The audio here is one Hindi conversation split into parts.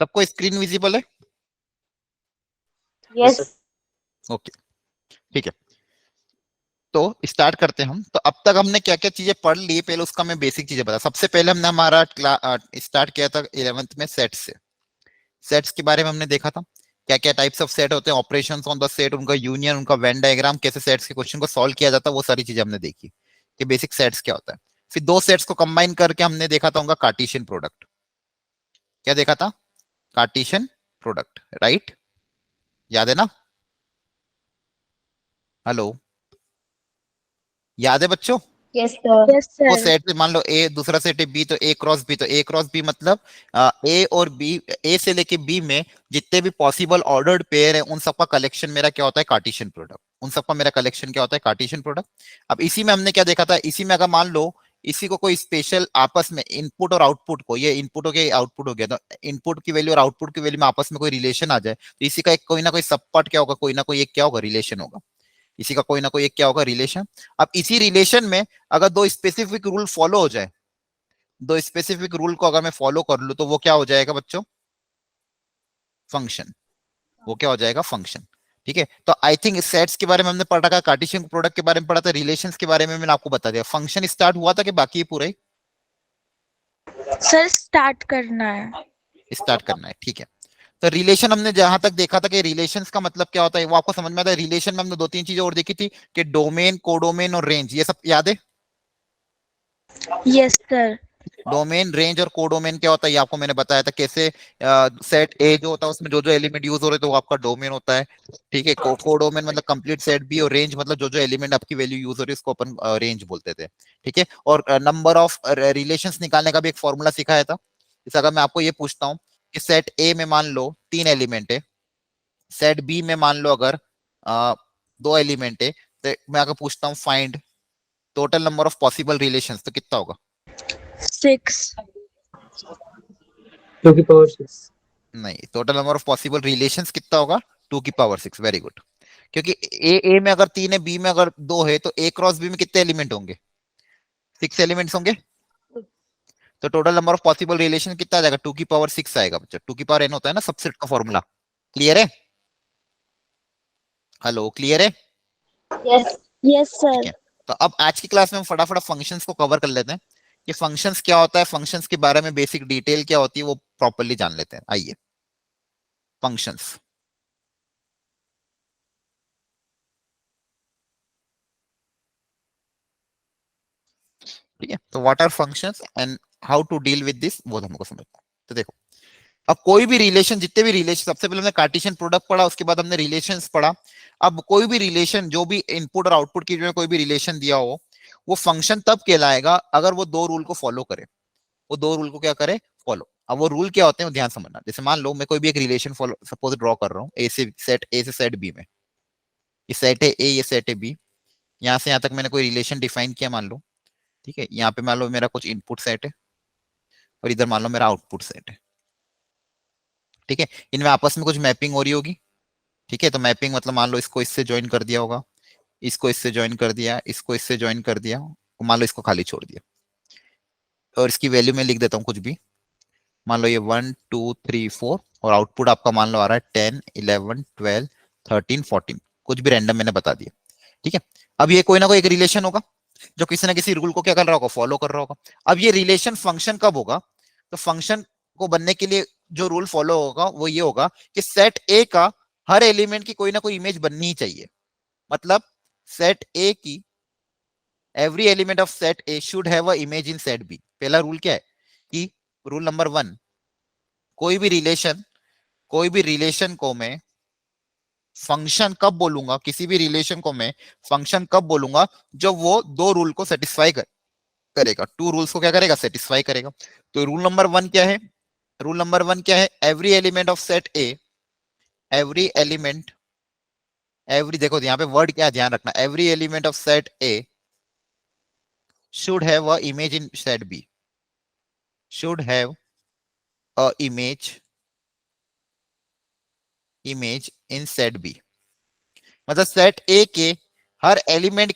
सबको स्क्रीन विजिबल है? यस। ओके, ठीक है। तो स्टार्ट करते हैं हम। तो अब तक हमने क्या क्या चीजें पढ़ ली, पहले उसका मैं बेसिक चीजें बता। सबसे पहले हमने हमारा स्टार्ट किया था 11th में सेट से। सेट्स के बारे में हमने देखा था, क्या क्या टाइप्स ऑफ सेट होते हैं, ऑपरेशंस ऑन द सेट, उनका यूनियन, उनका वेन डायग्राम, कैसे सेट्स के क्वेश्चन को सॉल्व किया जाता है, वो सारी चीजें हमने देखी कि बेसिक सेट्स क्या होता है। फिर दो सेट्स को कंबाइन करके हमने देखा था उनका कार्टेशियन प्रोडक्ट। क्या देखा था? Cartesian product, right? याद है ना? हेलो, याद है बच्चों? Yes sir. यस वो सर। सेट मान लो ए, दूसरा सेट है बी, तो ए क्रॉस बी। तो ए क्रॉस बी मतलब ए और बी, ए से लेके बी में जितने भी पॉसिबल ऑर्डर्ड पेयर है उन सबका कलेक्शन मेरा क्या होता है? Cartesian product. उन सबका मेरा कलेक्शन क्या होता है? Cartesian product. अब इसी में हमने क्या देखा था, इसी में अगर मान लो इसी को कोई स्पेशल आपस में इनपुट और आउटपुट को, ये इनपुट हो गया, आउटपुट हो गया, तो इनपुट की वैल्यू और आउटपुट की वैल्यू में आपस में कोई रिलेशन आ जाए, तो इसी का एक कोई ना कोई सब पार्ट क्या होगा? कोई ना कोई एक क्या होगा? रिलेशन होगा। इसी का कोई ना कोई एक क्या होगा? रिलेशन। अब इसी रिलेशन में अगर दो स्पेसिफिक रूल फॉलो हो जाए, दो स्पेसिफिक रूल को अगर मैं फॉलो कर लूं, तो वो क्या हो जाएगा बच्चों? फंक्शन। वो क्या हो जाएगा? फंक्शन। ठीक है। तो आई थिंक सेट्स के बारे में हमने पढ़ा था, कार्टेशियन प्रोडक्ट के बारे में पढ़ा था, रिलेशंस के बारे में मैंने आपको बता दिया। फंक्शन स्टार्ट हुआ था कि बाकी है पूरा ही? सर स्टार्ट करना है। स्टार्ट करना है, ठीक है। तो रिलेशन हमने जहां तक देखा था कि रिलेशंस का मतलब क्या होता है वो आपको समझ में आता है। रिलेशन में हमने दो तीन चीजें और देखी थी कि डोमेन, कोडोमेन और रेंज, ये सब याद है? Yes sir. डोमेन, रेंज और कोडोमेन क्या होता है ये आपको मैंने बताया था। कैसे सेट ए जो होता है उसमें जो जो एलिमेंट यूज हो रहे हैं तो वो आपका डोमेन होता है। ठीक है। कोडोमेन मतलब कंप्लीट सेट बी, और रेंज मतलब जो जो एलिमेंट आपकी वैल्यू यूज हो रही है उसको अपन रेंज बोलते थे। ठीक है। और नंबर ऑफ रिलेशंस निकालने का भी एक फॉर्मूला सिखाया था। जैसे अगर मैं आपको ये पूछता हूँ कि सेट ए में मान लो 3 एलिमेंट है, सेट बी में मान लो अगर 2 एलिमेंट है, तो मैं अगर पूछता हूँ find total number of possible relations, तो कितना होगा? 6। 2 की पावर 6। नहीं, total number of possible relations कितना होगा? 2 की पावर 6। Very good. क्योंकि ए में अगर 3 है, बी में अगर 2 है, तो ए क्रॉस बी में कितने एलिमेंट होंगे? 6 एलिमेंट्स होंगे। तो total number of possible relation कितना आ जाएगा? 2 की पावर 6 आएगा बच्चा। 2 की पावर n होता है ना सबसेट का फॉर्मूला। क्लियर है? हेलो, क्लियर है? यस। यस ठीक सर। है। तो अब आज की क्लास में हम फटाफट फंक्शंस को कवर कर लेते हैं कि फंक्शंस क्या होता है, फंक्शंस के बारे में बेसिक डिटेल क्या होती है वो प्रॉपरली जान लेते हैं। आइए, फंक्शंस। ठीक है। तो what are functions and how to deal with this, वो हमको समझना है। तो देखो, अब कोई भी रिलेशन, जितने भी रिलेशन, सबसे पहले हमने कार्टेशियन प्रोडक्ट पढ़ा, उसके बाद हमने रिलेशंस पढ़ा। अब कोई भी रिलेशन, जो भी इनपुट और आउटपुट की जो कोई भी रिलेशन दिया हो, वो फंक्शन तब कहलाएगा अगर वो दो रूल को फॉलो करे। वो दो रूल को क्या करे? फॉलो। अब वो रूल क्या होते हैं वो ध्यान समझना। जैसे मान लो मैं कोई भी एक रिलेशन फॉलो सपोज ड्रॉ कर रहा हूँ, ए से सेट बी में। ये सेट है ए, ये सेट है बी। यहाँ से यहाँ तक मैंने कोई रिलेशन डिफाइन किया मान लो। ठीक है। यहाँ पे मान लो मेरा कुछ इनपुट सेट है और इधर मान लो मेरा आउटपुट सेट है। ठीक है। इनमें आपस में कुछ मैपिंग हो रही होगी। ठीक है। तो मैपिंग मतलब मान लो इसको इससे ज्वाइन कर दिया होगा, इसको इससे ज्वाइन कर दिया, इसको इससे ज्वाइन कर दिया, मान लो इसको खाली छोड़ दिया। और इसकी वैल्यू में लिख देता हूँ कुछ भी। मान लो ये 1 2 3 4, और आउटपुट आपका मान लो आ रहा है 10 11 12 13 14, कुछ भी रैंडम मैंने बता दिया। ठीक है। अब ये कोई ना कोई एक रिलेशन होगा जो किसी ना किसी रूल को क्या कर रहा होगा? फॉलो कर रहा होगा। अब ये रिलेशन फंक्शन कब होगा? तो फंक्शन को बनने के लिए जो रूल फॉलो होगा वो ये होगा कि सेट ए का हर एलिमेंट की कोई ना कोई इमेज बननी ही चाहिए। मतलब सेट ए की every element of set A should have a image in set B. पहला रूल क्या है कि रूल नंबर 1, कोई भी रिलेशन, कोई भी रिलेशन को मैं फंक्शन कब बोलूंगा, किसी भी रिलेशन को मैं फंक्शन कब बोलूंगा? जब वो दो रूल को सेटिस्फाई करेगा, 2 रूल्स को क्या करेगा? सेटिस्फाई करेगा। तो रूल नंबर 1 क्या है? रूल नंबर 1 क्या है? Every element of set A, every element, every, देखो यहाँ पे वर्ड क्या है ध्यान रखना, every element of set A should have a image in set B, should have a image in set B। मतलब सेट ए के हर एलिमेंट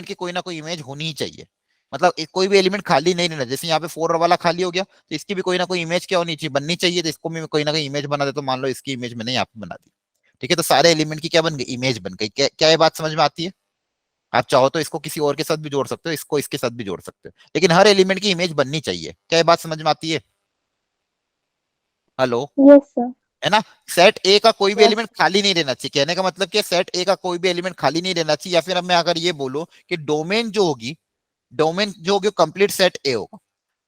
की कोई ना कोई इमेज होनी ही चाहिए। मतलब कोई भी एलिमेंट खाली नहीं रहना। जैसे यहाँ पे 4 वाला खाली हो गया, तो इसकी भी कोई ना कोई इमेज क्या होनी चाहिए, बननी चाहिए। तो इसको भी कोई ना कोई इमेज बना दे, तो मान लो इसकी इमेज मैंने यहाँ पे बना दी। ठीक है, तो सारे एलिमेंट की क्या बन गई, इमेज बन गई। क्या ये बात समझ में आती है? आप चाहो तो इसको किसी और के साथ भी जोड़ सकते हो, इसको इसके साथ भी जोड़ सकते हो, लेकिन हर एलिमेंट की इमेज बननी चाहिए। क्या ये बात समझ में आती है? Hello, Yes, sir. है ना? सेट ए का कोई भी Yes. एलिमेंट खाली नहीं रहना चाहिए। कहने का मतलब कि सेट ए का कोई भी एलिमेंट खाली नहीं रहना चाहिए। या फिर अब मैं अगर ये बोलूं कि डोमेन जो होगी, डोमेन जो होगी कंप्लीट सेट ए होगा।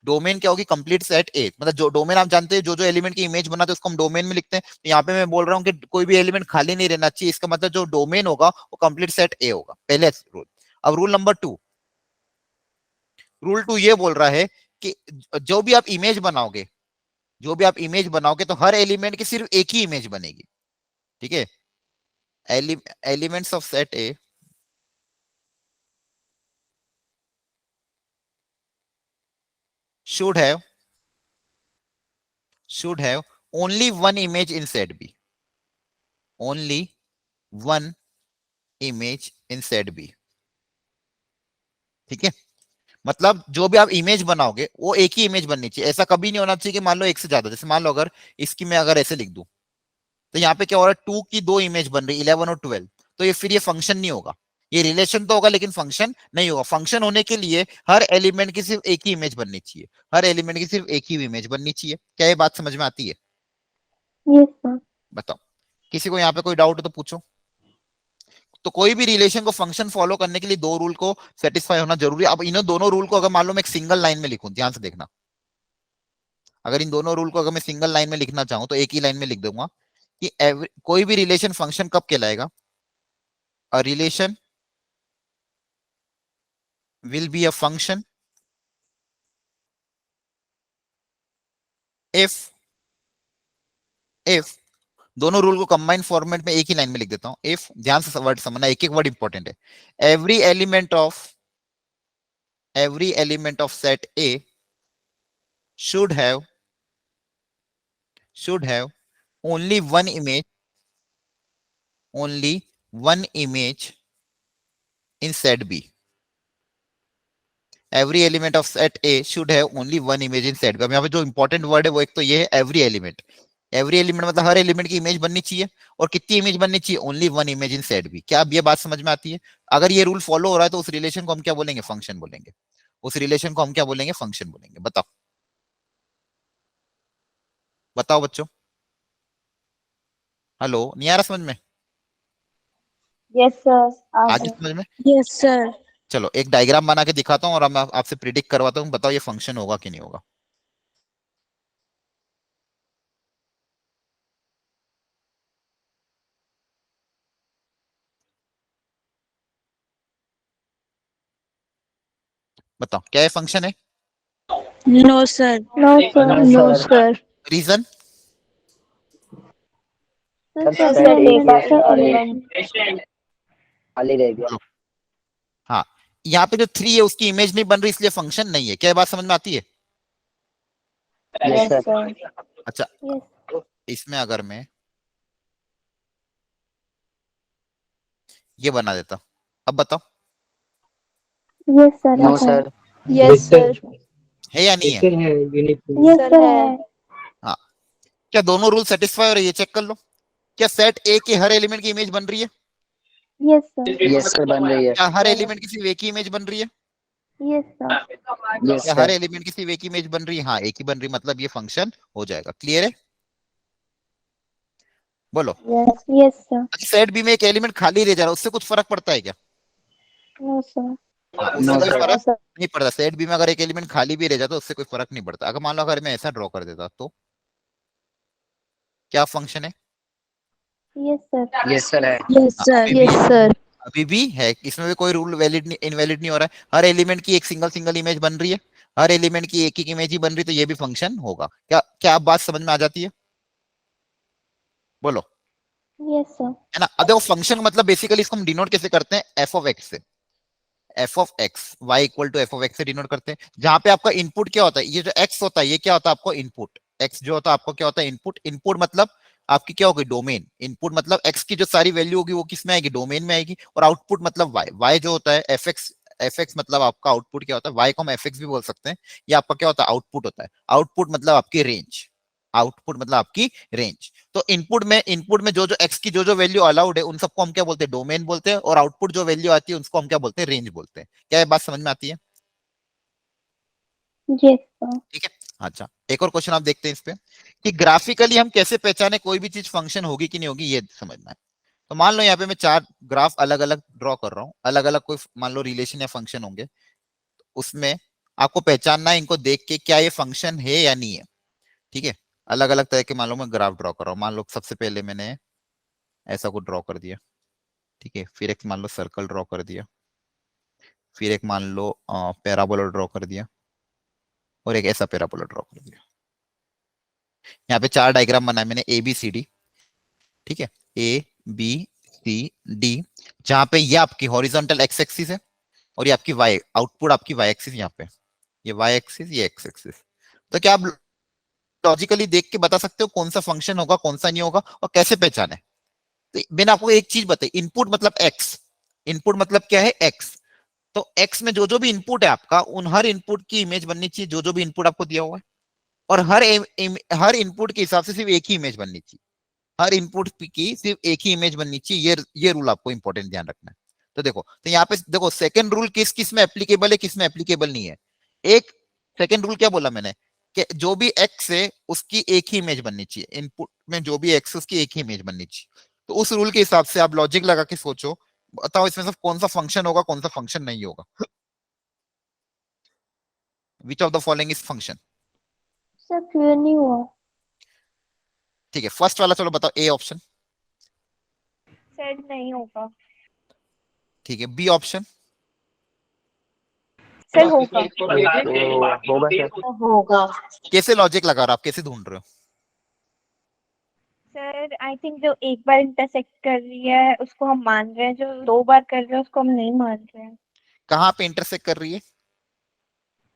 डोमेन क्या होगी, कंप्लीट सेट ए। मतलब जो डोमेन आप जानते हैं, जो जो एलिमेंट की इमेज बनाते हैं उसको हम डोमेन में लिखते हैं। तो यहाँ पे मैं बोल रहा हूँ कि कोई भी एलिमेंट खाली नहीं रहना चाहिए। इसका मतलब जो डोमेन होगा वो कंप्लीट सेट ए होगा, पहले रूल। अब रूल नंबर 2, रूल 2 ये बोल रहा है कि जो भी आप इमेज बनाओगे, जो भी आप इमेज बनाओगे, तो हर एलिमेंट की सिर्फ एक ही इमेज बनेगी। ठीक है, elements of set A should have only one image in set B, only one image in set B। ठीक है, मतलब जो भी आप इमेज बनाओगे वो एक ही इमेज बननी चाहिए। ऐसा कभी नहीं होना चाहिए कि मान लो एक से ज्यादा। जैसे मान लो अगर इसकी मैं अगर ऐसे लिख दूं, तो यहाँ पे क्या हो रहा है, 2 की 2 इमेज बन रही, 11 और 12। तो ये फिर ये फंक्शन नहीं होगा। ये रिलेशन तो होगा लेकिन फंक्शन नहीं होगा। फंक्शन होने के लिए हर एलिमेंट की सिर्फ एक ही इमेज बननी चाहिए, हर एलिमेंट की सिर्फ एक ही इमेज बननी चाहिए। क्या ये बात समझ में आती है? Yes, sir. बताओ, किसी को यहाँ पे कोई डाउट हो तो पूछो। तो कोई भी रिलेशन को फंक्शन फॉलो करने के लिए 2 रूल को सेटिस्फाई होना जरूरी है। अब इन दोनों रूल को अगर मान लो मैं एक सिंगल लाइन में लिखूं, ध्यान से देखना, अगर इन दोनों रूल को अगर मैं सिंगल लाइन में लिखना चाहूं तो एक ही लाइन में लिख दूंगा कि कोई भी रिलेशन फंक्शन कब कहलाएगा, a relation will be a function if दोनों रूल को कंबाइन फॉर्मेट में एक ही लाइन में लिख देता हूं। इफ, ध्यान से वर्ड समझना, एक एक वर्ड इंपॉर्टेंट है। Every element of set A should have only one image in set B। Every element of set A should have only one image in set. अब यहाँ पे जो इंपॉर्टेंट वर्ड है वो एक तो ये है एवरी एलिमेंट। एवरी एलिमेंट मतलब हर एलिमेंट की इमेज बननी चाहिए। और कितनी इमेज बननी चाहिए, only one image in set B. क्या अब ये बात समझ में आती है? अगर ये रूल फॉलो हो रहा है तो उस रिलेशन को हम क्या बोलेंगे, फंक्शन बोलेंगे। उस रिलेशन को हम क्या बोलेंगे, फंक्शन बोलेंगे। बताओ बताओ बच्चों, हेलो, नहीं आ रहा समझ में? Yes, sir. आज समझ में? Yes, sir. चलो एक डायग्राम बना के दिखाता हूँ और मैं आपसे प्रिडिक्ट करवाता हूँ, बताओ ये फंक्शन होगा कि नहीं होगा। बताओ क्या ये फंक्शन है? No, sir. No, sir. No, sir. Reason? Sir, Sir, set element. खाली रह गया। हाँ, यहाँ पे जो 3 है उसकी इमेज नहीं बन रही, इसलिए फंक्शन नहीं है। क्या ये बात समझ में आती है? Yes, Yes, sir. sir. अच्छा, Yes. इसमें अगर मैं ये बना देता, अब बताओ Yes, sir. No, sir. Yes, sir. है या नहीं है? Yes, sir. है. हाँ, क्या दोनों रूल सेटिस्फाई हो रही है, चेक कर लो। क्या सेट ए के हर एलिमेंट की इमेज बन रही है? Yes, sir. Yes, sir. बन रही है। क्या हर एलिमेंट की सिर्फ एक ही इमेज बन रही है? Yes, sir. Yes, क्या हर sir. एलिमेंट की सिर्फ एक ही इमेज बन रही है? हाँ, एक ही बन रही, मतलब ये फंक्शन हो जाएगा। क्लियर है? बोलो। Yes. Yes, sir. Set B में एक एलिमेंट खाली रह जा रहा है, उससे कुछ फर्क पड़ता है क्या? No, sir. हाँ, उससे No, कोई sir. फर्क sir. नहीं पड़ता। सेट बी में अगर एक एलिमेंट खाली भी रह जाता है उससे कोई फर्क नहीं पड़ता। अगर मान लो अगर मैं ऐसा ड्रॉ कर देता तो क्या फंक्शन है? Yes, sir. Yes, sir. है। Yes, sir. Yes, sir. अभी भी है, इसमें भी कोई रूल वैलिड इनवैलिड नहीं हो रहा है। हर एलिमेंट की एक सिंगल इमेज बन रही है, हर एलिमेंट की एक ही इमेज ही बन रही, तो ये भी फंक्शन होगा। क्या क्या आप बात समझ में आ जाती है? बोलो। Yes, sir. है ना? अब देखो फंक्शन मतलब बेसिकली इसको हम डिनोट कैसे करते हैं, एफ ऑफ एक्स से। F of x y equal to f of x से डिनोट करते हैं, जहां पे आपका इनपुट क्या होता है, ये जो एक्स होता है ये क्या होता है आपको इनपुट। एक्स जो होता है आपको क्या होता है, इनपुट। इनपुट मतलब आपकी क्या होगी, डोमेन। इनपुट मतलब एक्स की जो सारी वैल्यू होगी वो किस में आएगी, डोमेन में आएगी। और आउटपुट मतलब वाई। वाई जो होता है एफ एक्स एफ एक्स मतलब आपका आउटपुट क्या होता है, वाई को हम एफ एक्स भी बोल सकते हैं, ये आपका क्या होता है, आउटपुट होता है। आउटपुट मतलब आपकी रेंज, आउटपुट मतलब आपकी रेंज। तो इनपुट में जो जो एक्स की जो जो वैल्यू अलाउड है उन सबको हम क्या बोलते हैं, डोमेन बोलते हैं, और आउटपुट जो वैल्यू आती है उसको हम क्या बोलते हैं, रेंज बोलते हैं। क्या ये बात समझ में आती है? Yes, sir. ठीक है। अच्छा, एक और क्वेश्चन आप देखते हैं इस पे, कि ग्राफिकली हम कैसे पहचाने कोई भी चीज फंक्शन होगी कि नहीं होगी, ये समझना है। तो मान लो यहाँ पे मैं 4 ग्राफ अलग अलग ड्रॉ कर रहा हूँ, अलग अलग कोई मान लो रिलेशन या फंक्शन होंगे, उसमें आपको पहचानना है इनको देख के क्या ये फंक्शन है या नहीं है। ठीक है, अलग अलग तरह के मान लो मैं ग्राफ ड्रॉ कर रहा हूँ। मान लो सबसे पहले मैंने ऐसा कुछ ड्रॉ कर दिया, ठीक है, फिर एक मान लो सर्कल ड्रॉ कर दिया, फिर एक मान लो पैराबोला ड्रॉ कर दिया, और एक ऐसा पैराबोला ड्रॉ कर दिया। यहाँ पे 4 डायग्राम बनाए मैंने ए बी सी डी। ठीक है, ए बी सी डी, जहां पे ये आपकी हॉरिजॉन्टल एक्स एक्सिस है और ये आपकी वाई आउटपुट, आपकी वाई एक्सिस यहाँ पे, ये वाई एक्सिस, ये एक्स एक्सिस। तो क्या आप लॉजिकली देख के बता सकते हो कौन सा फंक्शन होगा कौन सा नहीं होगा, और कैसे पहचाने? तो मैंने आपको एक चीज बताई, इनपुट मतलब एक्स, इनपुट मतलब क्या है, एक्स। तो एक्स में जो जो भी इनपुट है आपका, उन हर इनपुट की इमेज बननी चाहिए, जो जो भी इनपुट आपको दिया हुआ है, और हर इनपुट के हिसाब से सिर्फ एक ही इमेज बननी चाहिए, हर इनपुट की सिर्फ एक ही इमेज बननी चाहिए। ये रूल आपको इंपॉर्टेंट ध्यान रखना है। तो देखो, तो यहाँ पे देखो सेकंड रूल किस किस में एप्लीकेबल है, किस में एप्लीकेबल नहीं है। एक सेकंड रूल क्या बोला मैंने, कि जो भी एक्स है उसकी एक ही इमेज बननी चाहिए, इनपुट में जो भी एक्स है उसकी एक ही इमेज बननी चाहिए। तो उस रूल के हिसाब से आप लॉजिक लगा के सोचो, बताओ इसमें से कौन सा फंक्शन होगा कौन सा फंक्शन नहीं होगा। Which of the following is function? Sir, clear नहीं हुआ. ठीक है, फर्स्ट वाला चलो बताओ, ए ऑप्शन। सर नहीं होगा। ठीक है, बी ऑप्शन। सर होगा। तो होगा सर। होगा। कैसे लॉजिक लगा रहे हो आप, कैसे ढूंढ रहे हो? सर आई थिंक जो एक बार इंटरसेक्ट कर रही है उसको हम मान रहे हैं, जो 2 बार कर रहे हैं उसको हम नहीं मान रहे हैं। कहाँ पे इंटरसेक्ट कर रही है?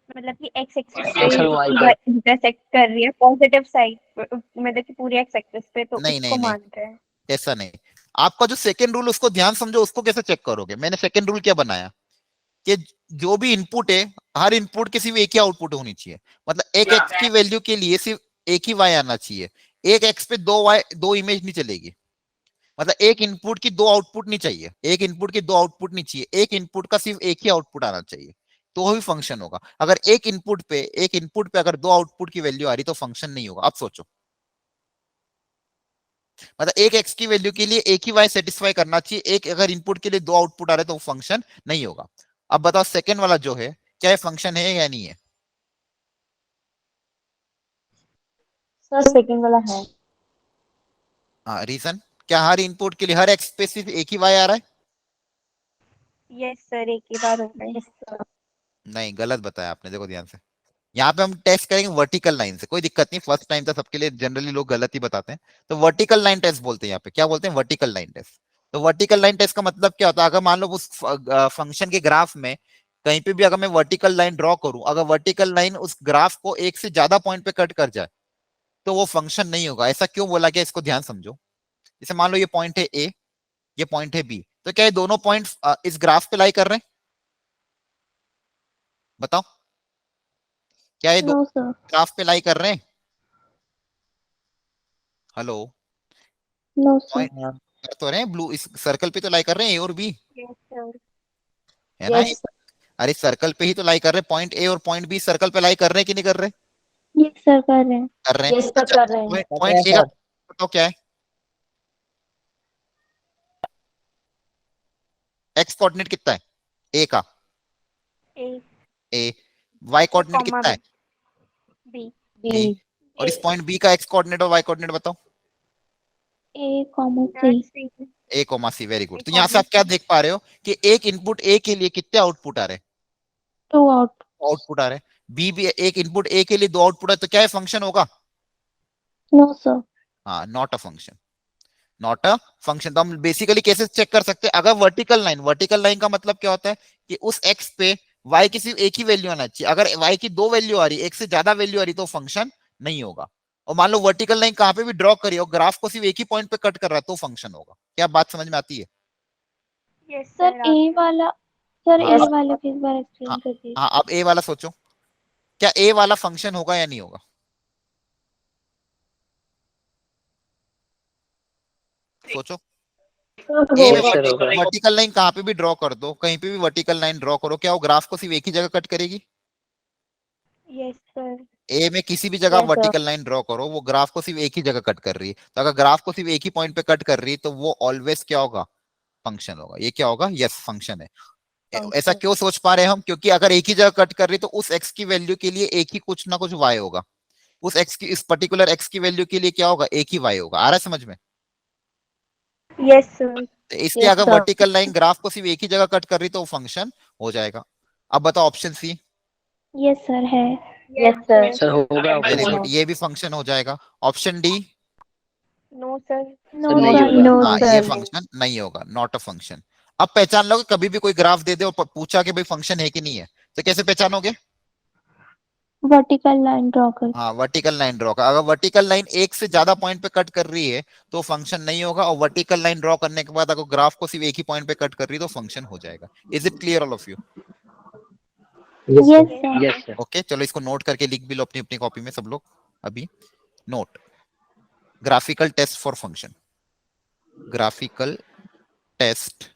मतलब कि एक्स एक्सिस X और Y पे पे। इंटरसेक्ट कर रही है पॉजिटिव साइड, मतलब कि पूरी एक्स एक्सिस पे, तो नहीं नहीं उसको नहीं, मान रहे हैं। ऐसा नहीं। आपका जो सेकंड रूल उसको ध्यान समझो, उसको कैसे चेक करोगे? मैंने सेकंड रूल क्या बनाया, कि जो भी इनपुट है, हर इनपुट की सिर्फ एक ही आउटपुट होनी चाहिए। मतलब एक एक्स की वैल्यू के लिए सिर्फ एक ही वाई आना चाहिए, एक एक्स पे दो वाई, दो इमेज नहीं चलेगी। मतलब एक इनपुट की दो आउटपुट नहीं चाहिए, एक इनपुट की दो आउटपुट नहीं चाहिए, एक इनपुट का सिर्फ एक ही आउटपुट आना चाहिए, तो भी फंक्शन होगा। अगर एक इनपुट पे अगर दो आउटपुट की वैल्यू आ रही तो फंक्शन नहीं होगा। अब सोचो, मतलब एक एक्स की वैल्यू के लिए एक ही वाई सेटिस्फाई करना चाहिए, एक अगर इनपुट के लिए दो आउटपुट आ रहे तो फंक्शन नहीं होगा। अब बताओ सेकंड वाला जो है, क्या फंक्शन है या नहीं है? Sir, second वाला है. हाँ, रीजन क्या, हर इनपुट के लिए हर एक्स पे सिर्फ एक ही वाई आ रहा है? यस सर, एक ही बार होगा। Yes, sir. नहीं, गलत बताया आपने, देखो ध्यान से। यहाँ पे हम टेस्ट करेंगे वर्टिकल लाइन से, कोई दिक्कत नहीं, फर्स्ट टाइम था सबके लिए, जनरली लोग गलत ही बताते हैं। तो वर्टिकल लाइन टेस्ट बोलते हैं यहाँ पे, क्या बोलते हैं, वर्टिकल लाइन टेस्ट। तो वर्टिकल लाइन टेस्ट का मतलब क्या होता है, अगर मान लो उस फंक्शन के ग्राफ में कहीं पे भी अगर मैं वर्टिकल लाइन ड्रॉ करूं, अगर वर्टिकल लाइन उस ग्राफ को एक से ज्यादा पॉइंट पे कट कर जाए तो वो फंक्शन नहीं होगा। ऐसा क्यों बोला गया, इसको ध्यान समझो। जैसे मान लो ये पॉइंट है ए, ये पॉइंट है बी, तो क्या ये दोनों पॉइंट इस ग्राफ पे लाई कर रहे हैं? बताओ, क्या ये दो No, sir. ग्राफ पे लाई कर रहे हैं? Hello, No, sir. पॉइंट कर तो रहे हैं, ब्लू इस सर्कल पे तो लाई कर रहे हैं ए और बी, यस सर। है ना? Yes, sir. अरे सर्कल पे ही तो लाई कर रहे हैं, पॉइंट ए और पॉइंट बी सर्कल पे लाई कर रहे हैं कि नहीं कर रहे? Yes, sir, कर रहे हैं. कर रहे हैं। Yes, sir, कर रहे हैं. पॉइंट ए का बताओ क्या है, एक्स कोऑर्डिनेट कितना है ए का? A A. Y coordinate comma कितना है? बी। बी। और इस पॉइंट बी का एक्स कोऑर्डिनेट और वाई कोऑर्डिनेट बताओ। A, comma C. A comma C, very good. तो यहाँ से आप क्या देख पा रहे हो कि एक इनपुट ए के लिए कितने आउटपुट आ रहे हैं? 2 out. आउटपुट आ रहे हैं। बी भी एक इनपुट ए के लिए दो आउटपुट है, तो क्या है, फंक्शन होगा? No, sir. हाँ, not a function, not a function. तो हम बेसिकली कैसे चेक कर सकते हैं, अगर वर्टिकल लाइन का मतलब क्या होता है कि उस एक्स पे वाई की सिर्फ एक ही वैल्यू आना चाहिए, अगर वाई की दो वैल्यू आ रही, एक से ज्यादा वैल्यू आ रही तो फंक्शन नहीं होगा। और मान लो वर्टिकल लाइन कहां पे भी ड्रॉ करिए और ग्राफ को सिर्फ एक ही पॉइंट पे कट कर रहा है तो फंक्शन होगा। क्या बात समझ में आती है? Yes Sir, sir. A वाला सर हाँ, ए वाले को एक बार एक्सप्लेन कर दीजिए। हाँ अब ए वाला सोचो, क्या ए वाला फंक्शन होगा या नहीं होगा? सोचो। ए में Yes, sir, होगा। वर्टिकल लाइन कहाँ पे भी ड्रॉ कर दो, कहीं पे भी वर्टिकल लाइन ड्रॉ करो, क्या वो ग्राफ को सिर्फ एक ही जगह कट करेगी? Yes sir. ए में किसी भी जगह Yes, sir. Vertical line draw करो, वो ग्राफ को सिर्फ एक ही जगह कट कर रही है। तो अगर ग्राफ को सिर्फ एक ही पॉइंट पे कट कर रही है तो वो ऑलवेज क्या होगा? फंक्शन होगा। ये क्या होगा? यस फंक्शन है। ऐसा क्यों सोच पा रहे हैं हम? क्योंकि अगर एक ही जगह कट कर रही तो उस एक्स की वैल्यू के लिए एक ही कुछ ना कुछ वाई होगा, उस एक्स की, इस पर्टिकुलर एक्स की वैल्यू के लिए क्या होगा? एक ही वाई होगा। आ रहा है समझ में? Yes, sir. तो इसलिए Yes, अगर sir. वर्टिकल लाइन ग्राफ को सिर्फ एक ही जगह कट कर रही तो वो फंक्शन हो जाएगा। अब बताओ ऑप्शन सी। यस सर है। Yes, sir. सर होगा वेरी option गुड, ये भी फंक्शन हो जाएगा। Option D. No, sir. No नहीं सर होगा। नो हाँ सर। ये फंक्शन नहीं होगा, नॉट अ फंक्शन। अब पहचान लोगे, कभी भी कोई ग्राफ दे दे और पूछा कि भाई फंक्शन है कि नहीं है, तो कैसे पहचानोगे? वर्टिकल लाइन ड्रॉ कर। हाँ वर्टिकल लाइन ड्रॉ का, अगर वर्टिकल लाइन एक से ज्यादा पॉइंट पे कट कर रही है तो फंक्शन नहीं होगा, और वर्टिकल लाइन ड्रॉ करने के बाद अगर ग्राफ को सिर्फ एक ही पॉइंट पे कट कर रही है तो फंक्शन हो जाएगा। Is it clear all of you? Yes, yes sir. Sir. Yes, sir. Okay चलो इसको नोट करके लिख भी लो अपनी अपनी कॉपी में सब लोग। अभी note, graphical test for function, graphical test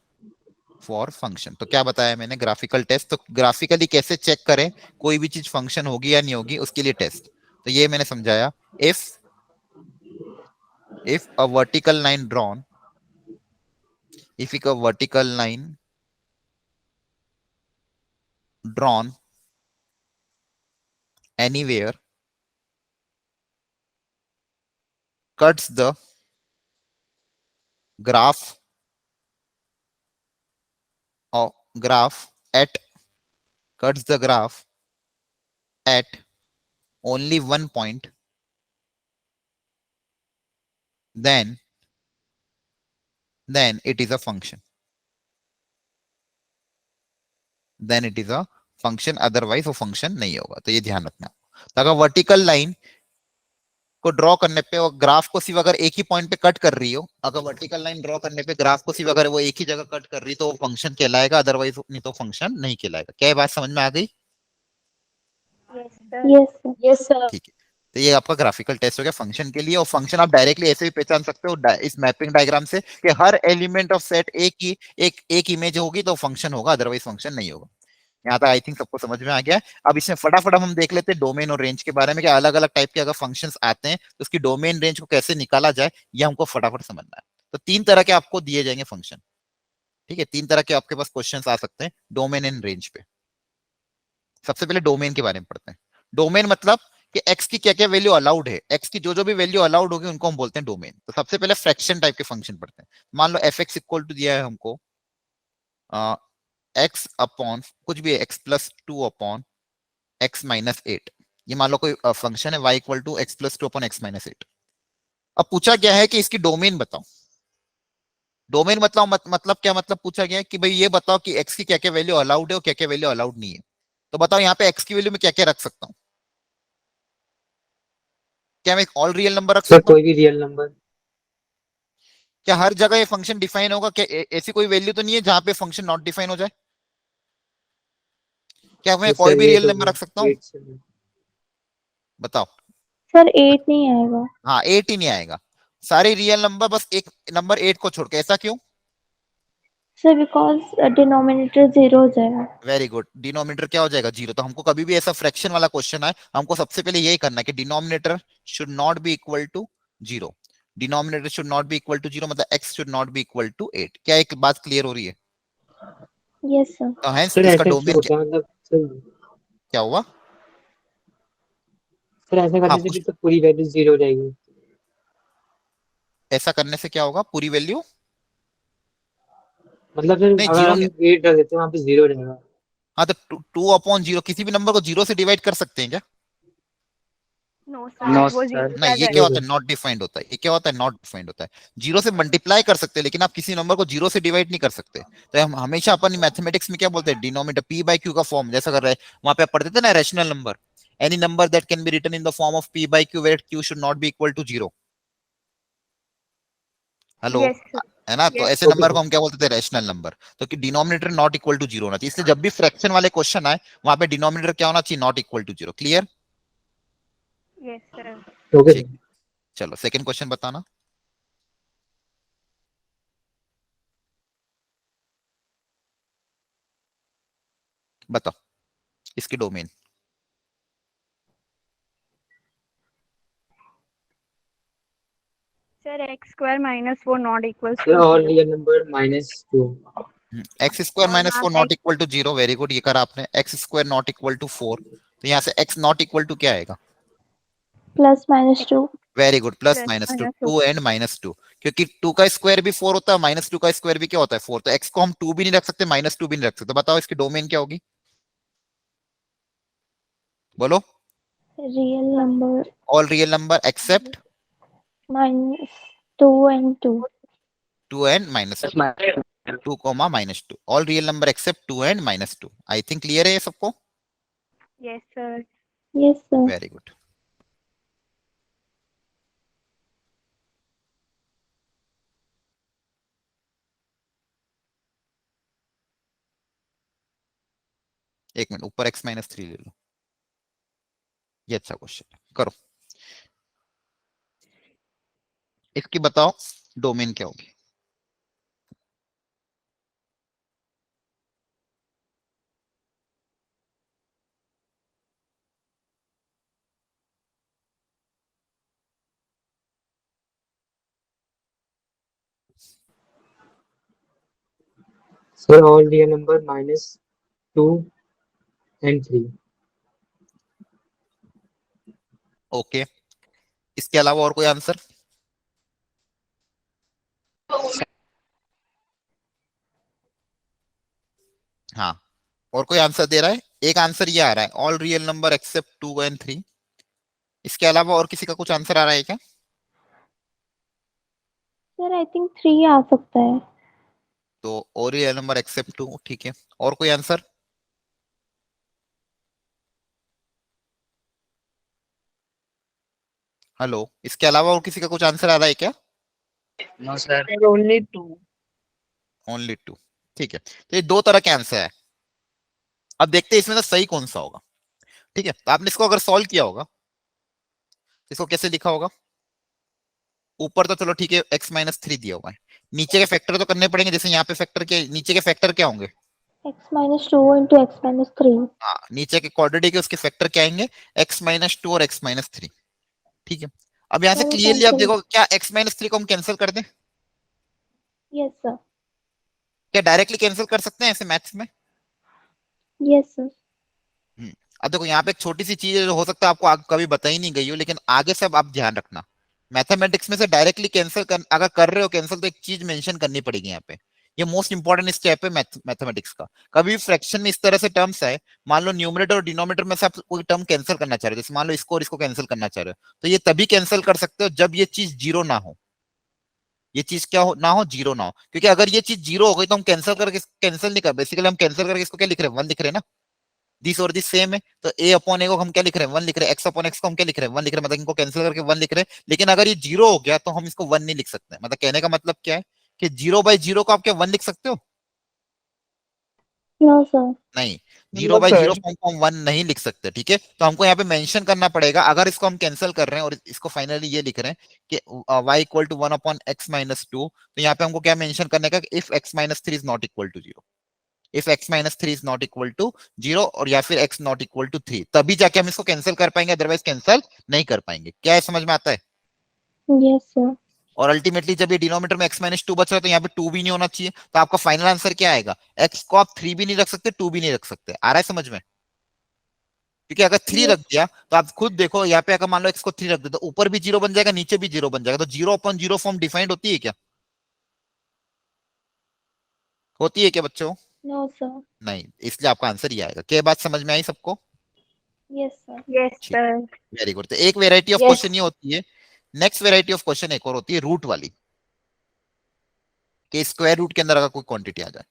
for function. तो क्या बताया मैंने? Graphical test. तो ग्राफिकली कैसे चेक करें कोई भी चीज फंक्शन होगी या नहीं होगी, उसके लिए टेस्ट। तो ये मैंने समझाया। if a vertical line drawn, if a vertical line drawn anywhere cuts the graph or graph at cuts the graph at only one point, then it is a function, then it is a function, otherwise वो फंक्शन नहीं होगा। तो ये ध्यान रखना। तो अगर वर्टिकल लाइन को ड्रॉ करने पे और ग्राफ को सिर्फ अगर एक ही पॉइंट पे कट कर रही हो, अगर वर्टिकल लाइन ड्रॉ करने पे ग्राफ को सिर्फ अगर वो एक ही जगह कट कर रही तो वो फंक्शन कहलाएगा, अदरवाइज नहीं तो फंक्शन नहीं कहलाएगा। क्या ये बात समझ में आ गई? Yes, sir. Yes sir. Yes, sir. ठीक है। तो ये आपका ग्राफिकल टेस्ट हो गया फंक्शन के लिए। और फंक्शन आप डायरेक्टली ऐसे भी पहचान सकते हो इस मैपिंग डायग्राम से कि हर एलिमेंट ऑफ सेट एक इमेज होगी तो फंक्शन होगा, अदरवाइज फंक्शन नहीं होगा। यहाँ तक आई थिंक सबको समझ में आ गया। अब इसमें फटाफट हम देख लेते हैं डोमेन और रेंज के बारे में, कि अलग अलग टाइप के अगर फंक्शंस आते हैं तो उसकी डोमेन रेंज को कैसे निकाला जाए, ये हमको फटाफट समझना है। तो तीन तरह के आपको दिए जाएंगे फंक्शन। ठीक है, तीन तरह के आपके पास क्वेश्चंस आ सकते हैं डोमेन एंड रेंज पे। सबसे पहले डोमेन के बारे में पढ़ते हैं। डोमेन मतलब कि एक्स की क्या क्या वैल्यू अलाउड है, एक्स की जो भी वैल्यू अलाउड होगी उनको हम बोलते हैं डोमेन। तो सबसे पहले फ्रैक्शन टाइप के फंक्शन पढ़ते हैं। मान लो एफ एक्स इक्वल टू दिया है हमको एक्स अपॉन कुछ भी x plus two upon x minus 8। ये मान लो कोई फंक्शन है y equal to x plus two upon x minus 8। अब पूछा गया है कि इसकी डोमेन बताओ। डोमेन मतलब क्या मतलब पूछा गया है कि भाई ये बताओ कि x की क्या क्या वैल्यू अलाउड है और क्या क्या वैल्यू अलाउड नहीं है। तो बताओ यहाँ पे x की वैल्यू में क्या क्या रख सकता हूँ? क्या मैं एक ऑल रियल नंबर रख सर सकता हूँ? कोई भी रियल नंबर। क्या हर जगह ये फंक्शन डिफाइन होगा? क्या ऐसी कोई वैल्यू तो नहीं है जहां पे फंक्शन नॉट डिफाइन हो जाए? क्या मैं कोई भी रियल नंबर रख सकता हूँ? बताओ। सर 8 नहीं आएगा। हाँ 8 ही नहीं आएगा, सारे रियल नंबर, बस एक नंबर 8 को छोड़ के। ऐसा क्यों? सर बिकॉज डिनोमिनेटर 0 हो जाएगा। वेरी गुड, डिनोमिनेटर क्या हो जाएगा? 0। तो हमको कभी भी ऐसा फ्रैक्शन वाला क्वेश्चन आए, हमको सबसे पहले यही करना है कि denominator should not be equal to 0। Denominator should not be equal to 0 मतलब x should not be equal to 8। क्या एक बात क्लियर हो रही है? Yes sir. तो हैंस सर इसका ऐसा क्यों डोमेन होता है मतलब सर? क्या हुआ? सर ऐसा हाँ करने से फिर तो पूरी वैल्यू 0 हो जाएगी। ऐसा करने से क्या होगा? पूरी वैल्यू मतलब सर नहीं, अगर 0 हम 8 रख देते हैं वहाँ पे 0 हो जाएगा। हाँ तो 2 अपॉन 0, किसी भी नंबर को 0 से डिवाइड कर सकते हैं क्या? No, No, sir. वो sir. zero नहीं, आ ये जाएगा। क्या होता है? नॉट डिफाइंड होता है। ये क्या होता है? नॉट डिफाइंड होता है। 0 से मल्टीप्लाई कर सकते हैं लेकिन आप किसी नंबर को 0 से डिवाइड नहीं कर सकते। तो हम हमेशा अपन मैथमेटिक्स में क्या बोलते हैं? डिनोमिनेटर p बाय q का फॉर्म जैसा कर रहे हैं, वहां पे आप पढ़ते थे ना rational number, any number that can be written in the form of p by q where q should not be equal to 0। Hello, Yes, sir. है ना, तो Yes. ऐसे Okay, नंबर sir. को हम क्या बोलते थे, रैशनल नंबर। तो कि denominator not equal to zero होना चाहिए, इसलिए जब भी फ्रैक्शन वाले क्वेश्चन आए वहां पे डिनोमिनेटर क्या होना चाहिए, not equal to zero. Clear? Yes, sir. Okay, ठीक, sir. चलो सेकंड क्वेश्चन बताना। बताओ इसकी domain. Sir, x square minus 4 not equals Sir, to all 0. real number -2. X square और माइनस यहाँ फोर पे not equal to zero, very good, ये करा आपने। X square not equal to four, तो यहाँ से एक्स नॉट इक्वल टू क्या आएगा? plus minus 2. Very good, plus plus minus two, minus 2. Two and minus two, क्योंकि टू का स्क्वायर भी फोर होता है, माइनस टू का स्क्वायर भी क्या होता है, फोर। तो एक्स को हम टू भी नहीं रख सकते, माइनस टू भी नहीं रख सकते। बताओ इसकी डोमेन क्या होगी, बोलो। Real number all real number except minus 2 and 2. Two and minus That's two, my. Two comma minus two, all real number except two and minus two. I think clear है ये सबको? Yes, sir. Yes, sir. Very good. एक मिनट, ऊपर एक्स माइनस थ्री ले लो, ये अच्छा क्वेश्चन है, करो। इसकी बताओ डोमेन क्या होगी। Sir, all real number -2 and 3. Okay, इसके अलावा और कोई आंसर? हाँ, और कोई आंसर दे रहा है? एक आंसर ये आ रहा है, all real number except two and three. इसके अलावा और किसी का कुछ आंसर आ रहा है क्या? Sir, I think 3 आ सकता है. तो all real number except two, ठीक है। और कोई आंसर? हेलो, इसके अलावा और किसी का कुछ आंसर आ रहा है क्या? No, sir. Only 2. Only two, ठीक है। तो ये दो तरह के आंसर है। अब देखते हैं इसमें से सही कौन सा होगा। ठीक है, तो आपने इसको अगर सॉल्व किया होगा, इसको कैसे लिखा होगा? ऊपर तो चलो ठीक है, एक्स माइनस थ्री दिया हुआ है, नीचे के फैक्टर तो करने पड़ेंगे। जैसे यहाँ पे फैक्टर के नीचे के फैक्टर क्या होंगे? X minus 2 into x minus 3. हाँ, नीचे के क्वाड्रेटिक के उसके फैक्टर क्या आएंगे? एक्स माइनस टू और एक्स माइनस थ्री। ठीक है, अब यहाँ से Sir, क्लियरली आप cancel. देखो, क्या एक्स माइनस थ्री को हम कैंसिल कर दें? Yes, sir. क्या डायरेक्टली कैंसिल कर सकते हैं ऐसे मैथ्स में? Yes, sir. अब देखो यहाँ पे एक छोटी सी चीज है जो हो सकता है आपको कभी बताई नहीं गई हो, लेकिन आगे से अब आप ध्यान रखना। मैथमेटिक्स में से डायरेक्टली कैंसिल अगर कर रहे हो कैंसिल, तो एक चीज मेंशन करनी पड़ेगी यहाँ पे। ये मोस्ट इंपॉर्टेंट स्टेप है मैथमेटिक्स का। कभी फ्रैक्शन में इस तरह से टर्म्स आए, मान लो न्यूमरेटर और डिनोमिनेटर में से आप कोई टर्म कैंसिल करना चाह रहे हो, जैसे मान लो इसको और इसको कैंसिल करना चाह रहे हो, तो ये तभी कैंसिल कर सकते हो जब ये चीज जीरो ना हो। ये चीज क्या हो ना हो, जीरो ना हो। क्योंकि अगर ये चीज जीरो हो गई तो हम कैंसिल नहीं कर, बेसिकली हम कैंसिल करके इसको क्या लिख रहे हैं, वन लिख रहे हैं ना। दिस और दिस सेम है, तो ए अपॉन ए को हम क्या लिख रहे हैं, वन लिख रहे हैं। एक्स अपॉन एक्स को हम क्या लिख रहे हैं, वन लिख रहे हैं। मतलब इनको कैंसिल करके वन लिख रहे हैं। लेकिन अगर ये जीरो हो गया तो हम इसको वन नहीं लिख सकते। मतलब कहने का मतलब क्या है कि जीरो बाई जीरो को आप क्या वन लिख सकते हो? No, sir. नहीं, zero No, by sir. Zero form को हम वन नहीं लिख सकते। ठीक है, तो हमको यहाँ पे मेंशन करना पड़ेगा, अगर इसको हम कैंसिल कर रहे हैं और इसको फाइनली ये लिख रहे हैं कि y equal to one upon x minus two, तो यहाँ पे हमको क्या मेंशन करने का, if x minus three is not equal to zero. If x minus three is not equal to zero, और या फिर x not equal to three, तभी जाके हम इसको कैंसिल कर पाएंगे, अदरवाइज कैंसिल नहीं कर पाएंगे। क्या है, समझ में आता है? Yes, sir. और अल्टीमेटली जब ये डिनोमिनेटर में x माइनस टू बच रहा है तो यहाँ पे टू भी नहीं होना चाहिए। तो आपका फाइनल आंसर क्या आएगा? x को आप थ्री भी नहीं रख सकते, टू भी नहीं रख सकते। आ रहा है समझ में? क्योंकि अगर थ्री रख Yes. दिया तो आप खुद देखो, यहाँ पे अगर मान लो x को थ्री रख दे तो ऊपर भी जीरो बन जाएगा, नीचे भी जीरो बन जाएगा। तो zero upon zero form defined होती है क्या? होती है क्या बच्चों? No, sir. नहीं, इसलिए आपका आंसर ये आएगा। क्या बात समझ में आई सबको? Yes, sir. Yes, ठीक, sir. Very good. तो एक वेराइटी ऑफ Yes. क्वेश्चन ये होती है। नेक्स्ट वेराइटी ऑफ क्वेश्चन एक और होती है रूट वाली, कि स्क्वायर रूट के अंदर अगर कोई क्वांटिटी आ जाए।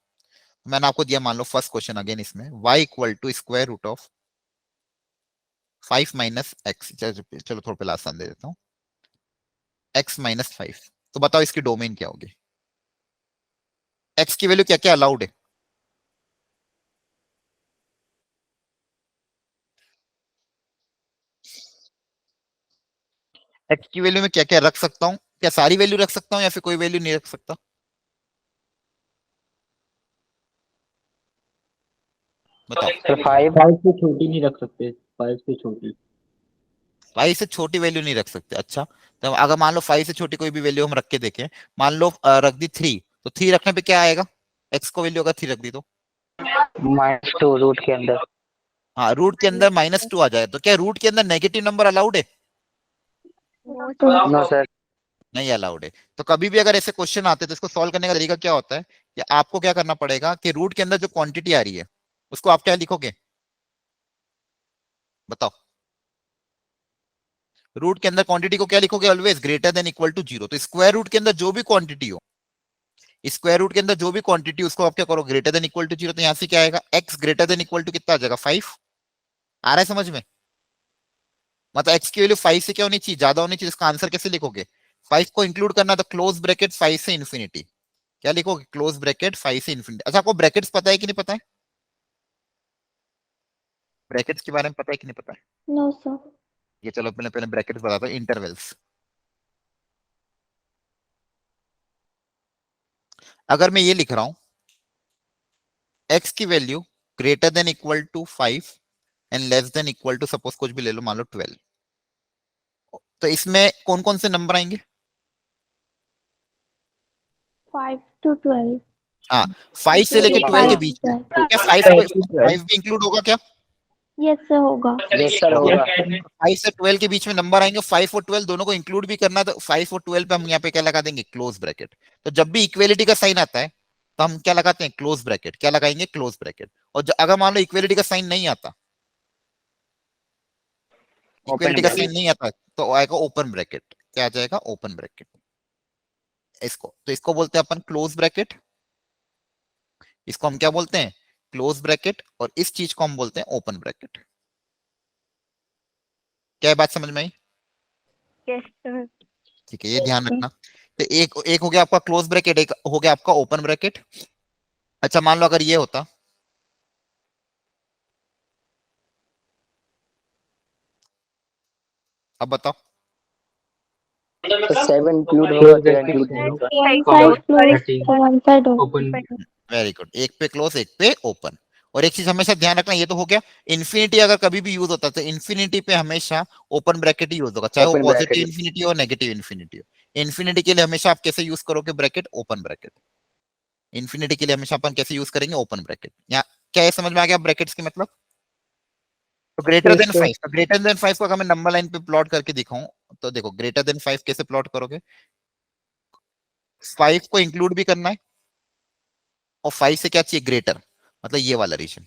मैंने आपको दिया, मान लो फर्स्ट क्वेश्चन अगेन इसमें, y equal to square root of 5 minus x. चलो थोड़ा पे आसान दे देता हूँ, x माइनस 5। तो बताओ इसकी डोमेन क्या होगी? एक्स की वैल्यू क्या क्या अलाउड है? एक्स की वैल्यू में क्या क्या रख सकता हूँ? क्या सारी वैल्यू रख सकता हूँ या फिर कोई वैल्यू नहीं रख सकता? बताओ। तो 5 से छोटी नहीं रख सकते, 5 से छोटी। 5 से छोटी वैल्यू नहीं रख सकते, अच्छा। तो अगर मान लो 5 से छोटी कोई भी वैल्यू हम रख के देखें, मान लो रख दी 3, तो 3 रखने पे क्या आएगा? एक्स को वैल्यू अगर 3 रख दी तो -2 रूट के अंदर। हाँ, रूट के अंदर -2 आ जाए, तो क्या रूट के अंदर नेगेटिव नंबर अलाउड है? No sir. नहीं अलाउड है। तो कभी भी अगर ऐसे क्वेश्चन आते हैं तो इसको सॉल्व करने का तरीका क्या होता है कि आपको क्या करना पड़ेगा कि रूट के अंदर जो क्वांटिटी आ रही है उसको आप क्या लिखोगे? बताओ। रूट के अंदर क्वांटिटी को क्या लिखोगे? Always greater than equal to 0। तो स्क्वायर रूट के अंदर जो भी क्वांटिटी हो, स्क्वायर रूट के अंदर जो भी क्वांटिटी उसको आप क्या करो? Greater than equal to 0। तो यहां से क्या आएगा? X greater than equal to कितना आ जाएगा? 5। आ रहा है समझ में? मतलब एक्स की वैल्यू 5 से क्या होनी चाहिए? ज्यादा होनी चाहिए। इसका आंसर कैसे लिखोगे? 5 को इंक्लूड करना, तो क्लोज ब्रैकेट 5 से इन्फिनिटी। क्या लिखोगे? क्लोज ब्रैकेट 5 से इन्फिनिटी। अच्छा, आपको ब्रैकेट्स पता है कि नहीं पता है? ब्रैकेट्स के बारे में पता है कि नहीं पता है? No, sir. ये चलो पहले पहले ब्रैकेट्स बताता हूँ, इंटरवल्स। अगर मैं ये लिख रहा हूं एक्स की value greater than equal to 5 and less than equal to, suppose कुछ भी ले लो, मान लो 12, तो इसमें कौन कौन से नंबर आएंगे? 5 to 12. हाँ, 5 से लेके 12 के 5 बीच to में। 12. क्या 5 भी इंक्लूड होगा क्या? Yes, sir, होगा. यस सर होगा। 5 से 12 के बीच में नंबर आएंगे, 5 और 12 दोनों को इंक्लूड भी करना है, तो 5 और 12 पे हम यहाँ पे क्या लगा देंगे? Close bracket. तो जब भी इक्वेलिटी का साइन आता है तो हम क्या लगाते हैं? Close bracket. क्या लगाएंगे? Close bracket. और अगर मान लो इक्वेलिटी का साइन नहीं आता, ओपन इक्वेलिटी का साइन नहीं आता, तो आएगा ओपन ब्रैकेट। क्या आ जाएगा? Open bracket. इसको बोलते हैं अपन क्लोज ब्रैकेट। इसको हम क्या बोलते हैं? Close bracket. और इस चीज को हम बोलते हैं ओपन ब्रैकेट। क्या ये बात समझ में आई? Yes sir. ठीक है, ये ध्यान रखना। तो एक एक हो गया आपका क्लोज ब्रैकेट, एक हो गया आपका ओपन ब्रैकेट। अच्छा, मान लो अगर ये होता, अब बताओ। तो 7 इंक्लूड होगा, 13 इंक्लूड नहीं होगा। One Comma, side closed, 13 one side open. open. Very good, एक पे क्लोज एक पे ओपन। और एक चीज हमेशा ध्यान रखना, ये तो हो गया इन्फिनिटी। अगर कभी भी यूज होता है तो इन्फिनिटी पे हमेशा ओपन ब्रैकेट ही यूज होगा, चाहे वो Open पॉजिटिव bracket. इन्फिनिटी हो नेगेटिव इन्फिनिटी हो। इन्फिनिटी के लिए हमेशा आप कैसे यूज करोगे ब्रैकेट? Open bracket. इन्फिनिटी के लिए हमेशा अपन कैसे यूज करेंगे? Open bracket. यहाँ क्या ये समझ में आ गया ब्रैकेट्स के मतलब? तो ग्रेटर Yes देन sir. 5, तो ग्रेटर देन 5 को अगर मैं नंबर लाइन पे प्लॉट करके दिखाऊं, तो देखो ग्रेटर देन 5 कैसे प्लॉट करोगे? 5 को इंक्लूड भी करना है और 5 से क्या चाहिए? ग्रेटर, मतलब ये वाला रीजन।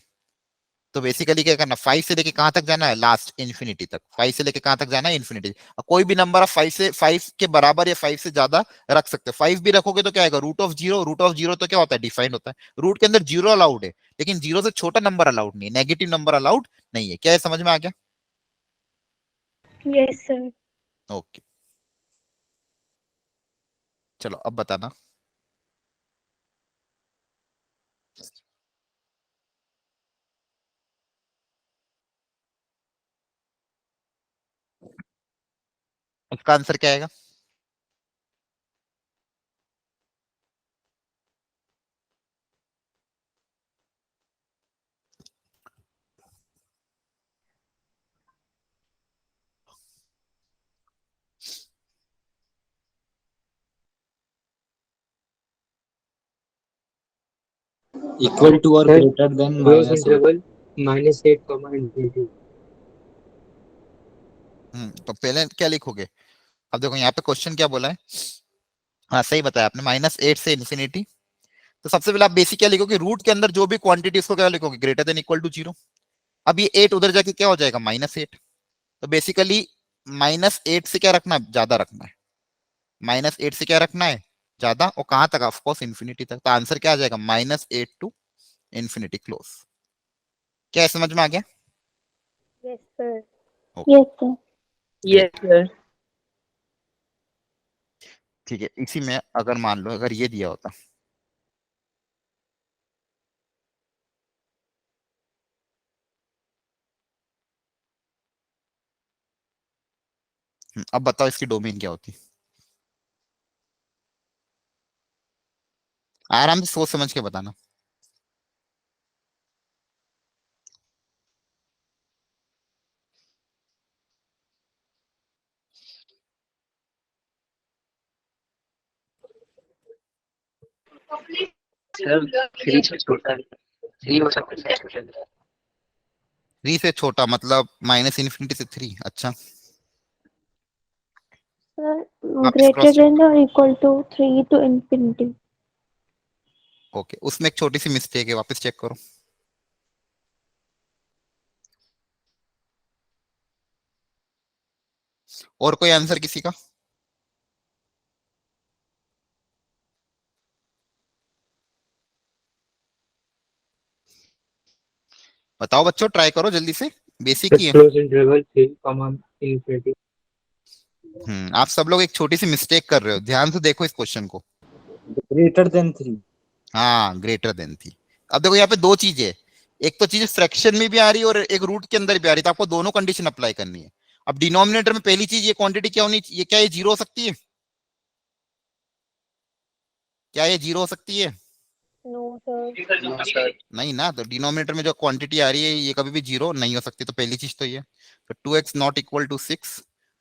तो बेसिकली क्या करना, 5 से लेके कहां तक जाना है? लास्ट इन्फिनिटी तक। 5 से लेके कहां तक जाना है? इन्फिनिटी। कोई भी नंबर आप 5 के बराबर या 5 से ज्यादा रख सकते हो। 5 भी रखोगे तो क्या आएगा? Root of zero. Root of zero तो क्या होता है? डिफाइंड होता है। रूट के अंदर जीरो अलाउड है, लेकिन जीरो से छोटा नंबर अलाउड नहीं है, नेगेटिव नंबर अलाउड नहीं है। क्या ये समझ में आ गया? Yes sir. ओके, चलो अब बताना। इसका आंसर क्या आएगा? Equal to or Sir, greater than close -8. interval -8 comma infinity. तो पहले क्या लिखोगे? अब देखो यहाँ पे क्वेश्चन क्या बोला है। हाँ, सही बताया आपने, -8 से इन्फिनिटी। तो सबसे पहले आप बेसिक क्या लिखोगे? रूट के अंदर जो भी क्वांटिटी, उसको क्या लिखोगे? Greater than equal to 0। अब ये 8 उधर जाके क्या हो जाएगा? -8। तो बेसिकली -8 से क्या रखना है? ज्यादा रखना है। -8 से क्या रखना है? ज्यादा। और कहां तक? ऑफकोर्स इन्फिनिटी तक। तो आंसर क्या आ जाएगा? -8 टू इन्फिनिटी क्लोज। क्या है, समझ में आ गया? Yes sir. Yes, sir. Great. Yes sir. ठीक है, इसी में अगर मान लो अगर ये दिया होता अब बताओ इसकी डोमेन क्या होती? आराम से सोच समझ के बताना। सर 3 से छोटा है, 3 हो सकता है। 3 से छोटा मतलब माइनस इन्फिनिटी से 3। अच्छा, Sir, वापस greater cross check. than or equal to 3 to infinity. Okay, उसमें एक छोटी सी मिस्टेक है, वापस चेक करो। और कोई आंसर किसी का? बताओ बच्चों, ट्राई करो जल्दी से, बेसिक ही है। Close interval 3 comma infinity. आप सब लोग एक छोटी सी मिस्टेक कर रहे हो, ध्यान से देखो इस क्वेश्चन को। Greater than 3। हाँ, ग्रेटर देन थी। अब देखो यहाँ पे दो चीजें है, एक तो चीज फ्रैक्शन में भी आ रही है और एक रूट के अंदर भी आ रही है, तो आपको दोनों कंडीशन अप्लाई करनी है। अब डिनोमिनेटर में पहली चीज, ये क्वांटिटी क्या होनी चाहिए? क्या ये जीरो हो सकती है? क्या ये जीरो हो सकती है? No sir. No sir. नहीं ना, तो डिनोमिनेटर में जो क्वांटिटी आ रही है ये कभी भी जीरो नहीं हो सकती, तो पहली चीज तो ये। तो 2x नॉट इक्वल टू 6,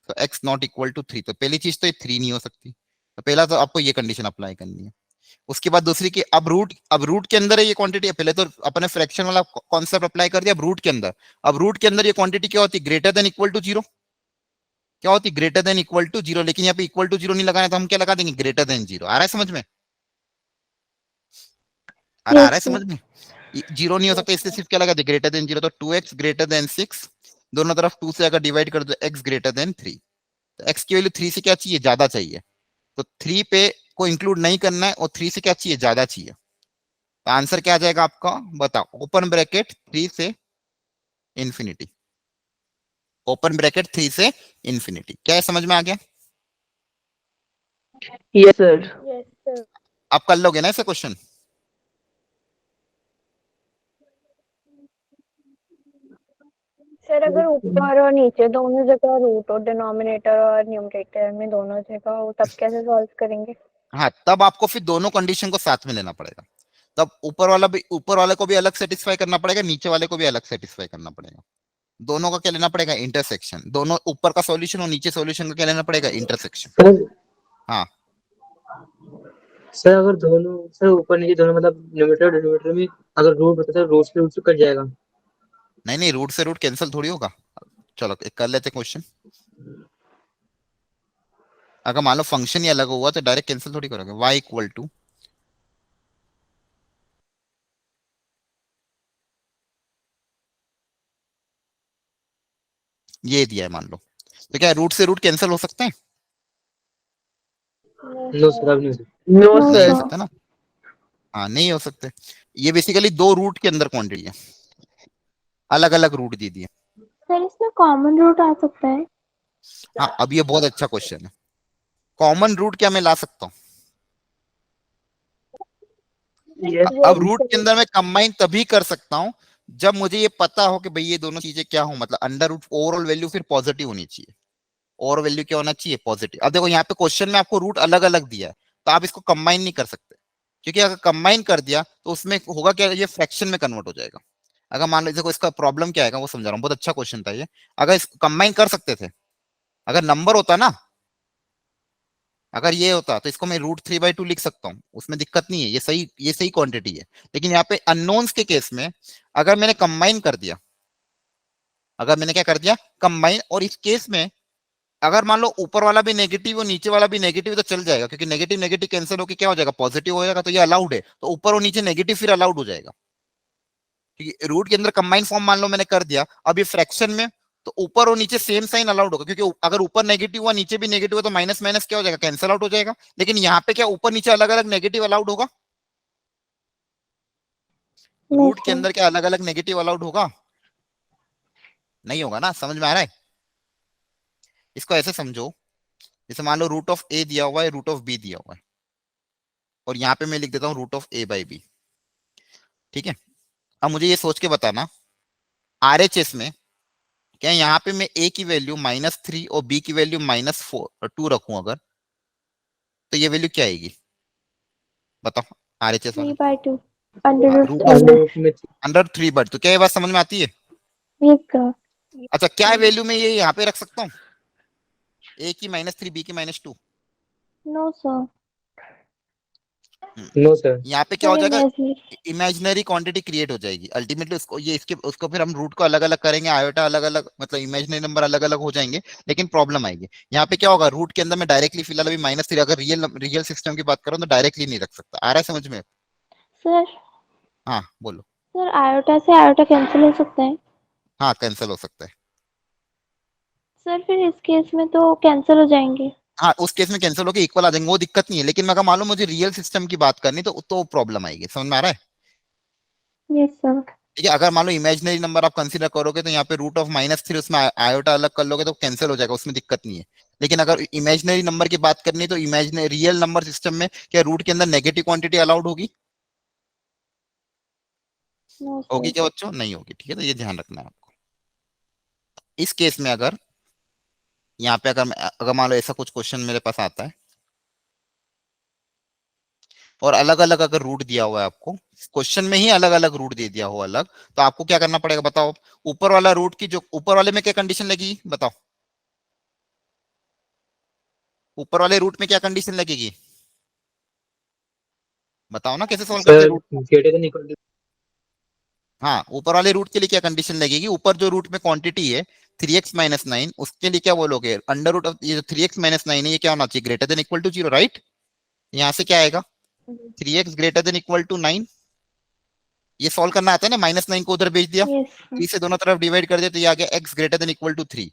तो x नॉट इक्वल टू 3, तो पहली चीज तो ये 3 नहीं हो सकती। तो पहला तो आपको ये कंडीशन अप्लाई करनी है। उसके बाद दूसरी की, अब रूट के अंदर है ये क्वांटिटी, पहले तो अपने फ्रैक्शन वाला कॉन्सेप्ट अप्लाई कर दिया। अब रूट के अंदर, अब रूट के अंदर ये क्वांटिटी क्या होती है? Greater than equal to zero. क्या होती? Greater than equal to zero. लेकिन यहाँ पे इक्वल टू जीरो नहीं लगाना, तो हम क्या लगा देंगे? Greater than zero. आ रहा है समझ में? आ रहा Yes, है sir. समझ में? जीरो नहीं हो सकता, इसलिए सिर्फ क्या लगा दे? Greater than zero. तो 2x ग्रेटर देन 6, दोनों तरफ 2 से अगर डिवाइड कर दो, x ग्रेटर देन 3। तो x की वैल्यू 3 से क्या चाहिए? ज्यादा चाहिए। तो 3 पे को इंक्लूड नहीं करना है, और 3 से क्या चाहिए? ज्यादा चाहिए। तो आंसर क्या आ जाएगा आपका? बताओ। ओपन ब्रैकेट 3 से इंफिनिटी, ओपन ब्रैकेट 3 से इंफिनिटी। क्या है, समझ में आ गया? Yes sir. Yes sir. आप कर लोगे ना ऐसे क्वेश्चन? सर अगर ऊपर और नीचे दोनों जगह रूट हो, डिनोमिनेटर और न्यूमरेटर में दोनों जगह हो, तब कैसे सॉल्व करेंगे? हाँ, तब आपको फिर दोनों कंडीशन को साथ में लेना पड़ेगा। तब ऊपर वाले को भी अलग सेटिस्फाई करना पड़ेगा, नीचे वाले को भी अलग सेटिस्फाई करना पड़ेगा। दोनों का क्या लेना पड़ेगा? इंटरसेक्शन। दोनों ऊपर का सॉल्यूशन और नीचे सॉल्यूशन का क्या लेना पड़ेगा? इंटरसेक्शन। सर हाँ, सर अगर दोनों सर ऊपर नीचे दोनों मतलब न्यूमरेटर डिनोमिनेटर में अगर रूट होता है, रूट से कट जाएगा। नहीं नहीं, रूट से रूट कैंसिल थोड़ी होगा। चलो एक कर लेते क्वेश्चन। अगर मान लो फंक्शन ही अलग हुआ तो डायरेक्ट कैंसिल थोड़ी करोगे। y इक्वल टू, ये दिया है मान लो, तो क्या रूट से रूट कैंसिल हो सकते हैं? नो सर, अब नहीं सर। No, नहीं हो sir. सकता ना। हाँ, नहीं हो सकते। ये बेसिकली दो रूट के अंदर क्वांटिटी है, अलग अलग रूट दे दिए। सर इसमें कॉमन रूट आ सकता है? हाँ, अब ये बहुत अच्छा क्वेश्चन है। कॉमन रूट क्या मैं ला सकता हूँ? यस अब रूट के अंदर मैं कंबाइन तभी कर सकता हूँ जब मुझे ये पता हो कि भाई ये दोनों चीजें क्या हो, मतलब अंडर रूट ओवरऑल वैल्यू फिर पॉजिटिव होनी चाहिए। ओवरऑल वैल्यू क्या होना चाहिए? पॉजिटिव। अब देखो यहाँ पे क्वेश्चन में आपको रूट अलग अलग दिया है, तो आप इसको कंबाइन नहीं कर सकते, क्योंकि अगर कंबाइन कर दिया तो उसमें होगा क्या? ये फ्रैक्शन में कन्वर्ट हो जाएगा। अगर मान लो, देखो इसका प्रॉब्लम क्या आएगा वो समझा रहा हूँ, बहुत अच्छा क्वेश्चन था ये। अगर इसको कंबाइन कर सकते थे, अगर नंबर होता ना, अगर ये होता तो इसको मैं √3/2 लिख सकता हूँ, उसमें दिक्कत नहीं है, ये सही क्वांटिटी है। लेकिन यहाँ पे अननोन्स के केस में अगर मैंने कंबाइन कर दिया, अगर मैंने क्या कर दिया? कंबाइन। और इस केस में अगर मान लो ऊपर वाला भी नेगेटिव और नीचे वाला भी नेगेटिव, तो चल जाएगा, क्योंकि नेगेटिव नेगेटिव कैंसिल होकर क्या हो जाएगा? पॉजिटिव हो जाएगा। तो ये अलाउड है, तो ऊपर और नीचे नेगेटिव फिर अलाउड हो जाएगा, क्योंकि रूट के अंदर कंबाइन फॉर्म मान लो मैंने कर दिया। अब ये फ्रैक्शन में तो ऊपर और नीचे सेम साइन अलाउड होगा, क्योंकि अगर ऊपर नेगेटिव हुआ नीचे भी नेगेटिव हुआ तो माइनस माइनस क्या हो जाएगा? कैंसिल आउट हो जाएगा। लेकिन यहाँ पे क्या ऊपर नीचे अलग अलग नेगेटिव अलाउड होगा? No, रूट के sir. अंदर क्या अलग अलग नेगेटिव अलाउड होगा? नहीं होगा ना। समझ में आ रहा है? इसको ऐसे समझो, जैसे मान लो √(a) दिया हुआ है, √(b) दिया हुआ है, और यहाँ पे मैं लिख देता हूँ √(a/b). ठीक है, अब मुझे ये सोच के बताना, RHS में क्या यहाँ पे मैं a की वैल्यू -3 और b की वैल्यू -2 रखूं अगर, तो ये वैल्यू क्या आएगी बताओ RHS वाले? 3/2 under हाँ, root root 3 under by root में अंडर 3 बट, तो क्या ये बात समझ में आती है? yes sir. अच्छा, क्या वैल्यू में ये यहाँ पे रख सकता हूँ, a की -3 b की -2? No sir. No sir. यहाँ पे क्या Sir हो जाएगा, imaginary. इमेजिनरी क्वांटिटी क्रिएट हो जाएगी अल्टीमेटली। उसको ये इसके उसको फिर हम रूट को अलग अलग करेंगे, आयोटा अलग अलग, मतलब इमेजिनरी नंबर अलग अलग हो जाएंगे, लेकिन प्रॉब्लम आएगी। यहाँ पे क्या होगा, रूट के अंदर मैं डायरेक्टली फिलहाल अभी -3, अगर रियल सिस्टम की बात करूँ तो डायरेक्टली नहीं रख सकता। आ रहा है समझ में? Sir, हाँ बोलो। sir iota से iota cancel हो सकता है? हाँ कैंसिल हो सकता है। सर फिर इस केस में तो कैंसिल हो जाएंगे। हाँ उस केस में कैंसिल होकर इक्वल आ जाएंगे, वो दिक्कत नहीं है, लेकिन मैं अगर मालूम मुझे रियल सिस्टम की बात करनी तो प्रॉब्लम आएगी। समझ में आ रहा है? Yes sir. ठीक है, अगर मान लो इमेजिनरी नंबर आप कंसीडर करोगे तो यहाँ पे रूट ऑफ -3 उसमें आयोटा अलग कर लोगे तो कैंसिल हो जाएगा, उसमें दिक्कत नहीं है। लेकिन अगर इमेजिनरी नंबर की बात करनी है तो इमेजिनरी रियल नंबर सिस्टम में क्या रूट के अंदर नेगेटिव क्वांटिटी अलाउड होगी? नो होगी सर। क्या बच्चों? नहीं होगी। ठीक है, तो ये ध्यान रखना है आपको। इस केस में अगर यहाँ पे अगर मान लो ऐसा कुछ क्वेश्चन मेरे पास आता है और अलग अलग अगर रूट दिया हुआ है आपको, क्वेश्चन में ही अलग अलग रूट दे दिया हो अलग, तो आपको क्या करना पड़ेगा बताओ? ऊपर वाला रूट की जो ऊपर वाले में क्या कंडीशन लगेगी बताओ? ऊपर वाले रूट में क्या कंडीशन लगेगी बताओ ना, कैसे सॉल्व करते sir root? Greater than equal to. हाँ, ऊपर वाले रूट के लिए क्या कंडीशन लगेगी? ऊपर जो रूट में क्वांटिटी है 3x - 9, उसके लिए क्या बोलोगे? अंडर रूट ऑफ ये जो 3x - 9 है ये क्या होना चाहिए? Greater than equal to 0, right? यहाँ से क्या आएगा? 3x greater than equal to 9। ये सॉल्व करना आता है ना, -9 को उधर भेज दिया, यस 3 से दोनों तरफ डिवाइड कर दिया, तो ये आ गया x greater than equal to 3।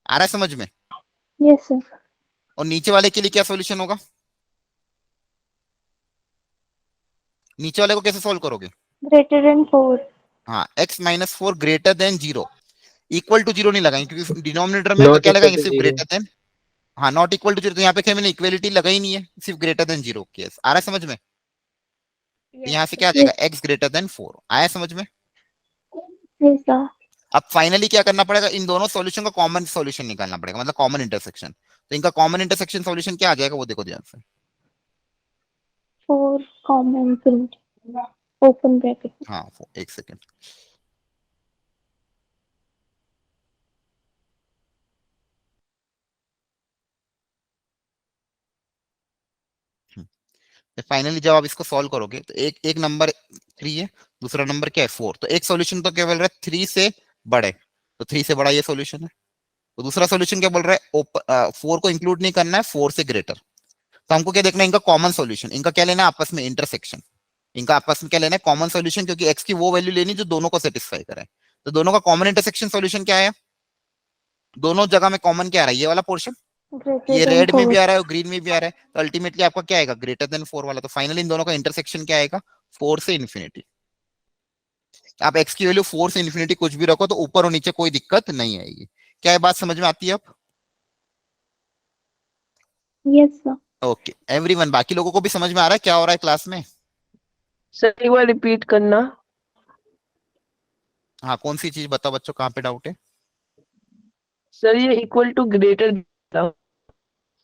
आ रहा है समझ में? Yes sir. और नीचे वाले के लिए क्या सोल्यूशन होगा? नीचे वाले को कैसे सॉल्व करोगे? Greater than 4। हाँ, x - 4 greater than 0, equal to 0 नहीं लगाएंगे क्योंकि डिनोमिनेटर में तो नॉट क्या इक्वल लगाएंगे? टू सिर्फ जीरो। Greater than. हाँ, नॉट इक्वल टू 0, तो यहाँ पे क्या मैंने इक्वलिटी लगाई नहीं है, सिर्फ ग्रेटर देन 0 केस। आ रहा है समझ में? तो यस यहाँ से सर। क्या आ जाएगा? x greater than 4। आया समझ में? Yes sir. अब फाइनली क्या करना पड़ेगा, इन दोनों सॉल्यूशन का कॉमन सॉल्यूशन निकालना पड़ेगा, मतलब कॉमन इंटरसेक्शन। तो इनका कॉमन इंटरसेक्शन सॉल्यूशन क्या आ जाएगा वो देखो ध्यान से। 4 कॉमन ओपन ब्रैकेट। हाँ एक सेकेंड। फाइनली जब आप इसको सॉल्व करोगे तो एक एक नंबर 3 है, दूसरा नंबर क्या है 4, तो एक सॉल्यूशन तो क्या बोल रहा है 3 से बड़े, तो 3 से बड़ा ये सॉल्यूशन है। तो दूसरा सॉल्यूशन क्या बोल रहा है 4 को इंक्लूड नहीं करना है, 4 से ग्रेटर। तो हमको क्या देखना है? इनका कॉमन सॉल्यूशन। इनका क्या लेना है? आपस में इंटरसेक्शन। इनका आपस में क्या लेना है? कॉमन सॉल्यूशन, क्योंकि एक्स की वो वैल्यू लेनी जो दोनों को सेटिस्फाई करे। तो दोनों का कॉमन इंटरसेक्शन सॉल्यूशन क्या है? दोनों जगह में कॉमन क्या आ रहा है? ये वाला पोर्शन, ग्रेटर ये देन रेड में भी 4। आ रहा है और ग्रीन में भी आ रहा है, तो अल्टीमेटली आपका क्या आएगा? ग्रेटर देन 4 वाला। तो फाइनली इन दोनों का इंटरसेक्शन क्या आएगा? 4 से इन्फिनिटी। आप एक्स की वैल्यू 4 से इन्फिनिटी कुछ भी रखो तो ऊपर और नीचे कोई दिक्कत नहीं आएगी। क्या ये बात समझ में आती है अब? Yes sir. ओके एवरीवन, बाकी लोगों को भी समझ में आ रहा है क्या हो रहा है क्लास में? सर एक बार रिपीट करना। हाँ कौन सी चीज बताओ बच्चों, कहाँ पे डाउट है? सर ये इक्वल टू ग्रेटर।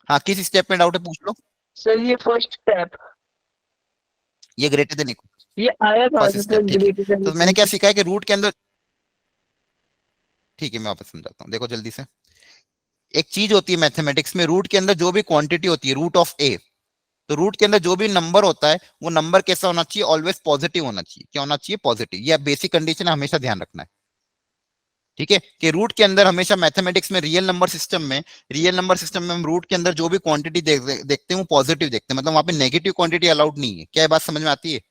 हाँ किस स्टेप में डाउट है पूछ लो। सर ये फर्स्ट स्टेप। ये ग्रेटर देन ये आया कहाँ फर्स्ट से स्टेप, सर ठीक है। ग्रेटर तो मैंने क्या सीखा है कि रूट के अंदर, ठीक है मैं वापस समझाता हूँ, देखो जल्दी से। एक चीज होती है मैथमेटिक्स में, रूट के अंदर जो भी क्वांटिटी होती है, रूट ऑफ ए, तो रूट के अंदर जो भी नंबर होता है वो नंबर कैसा होना चाहिए? ऑलवेज पॉजिटिव होना चाहिए। क्या होना चाहिए? पॉजिटिव। ये बेसिक कंडीशन है, हमेशा ध्यान रखना है। ठीक है, कि रूट के अंदर हमेशा मैथमेटिक्स में रियल नंबर सिस्टम में हम रूट के अंदर जो भी क्वांटिटी देखते हैं वो पॉजिटिव देखते हैं, मतलब वहां पे नेगेटिव क्वांटिटी अलाउड नहीं है। क्या ये बात समझ में आती है?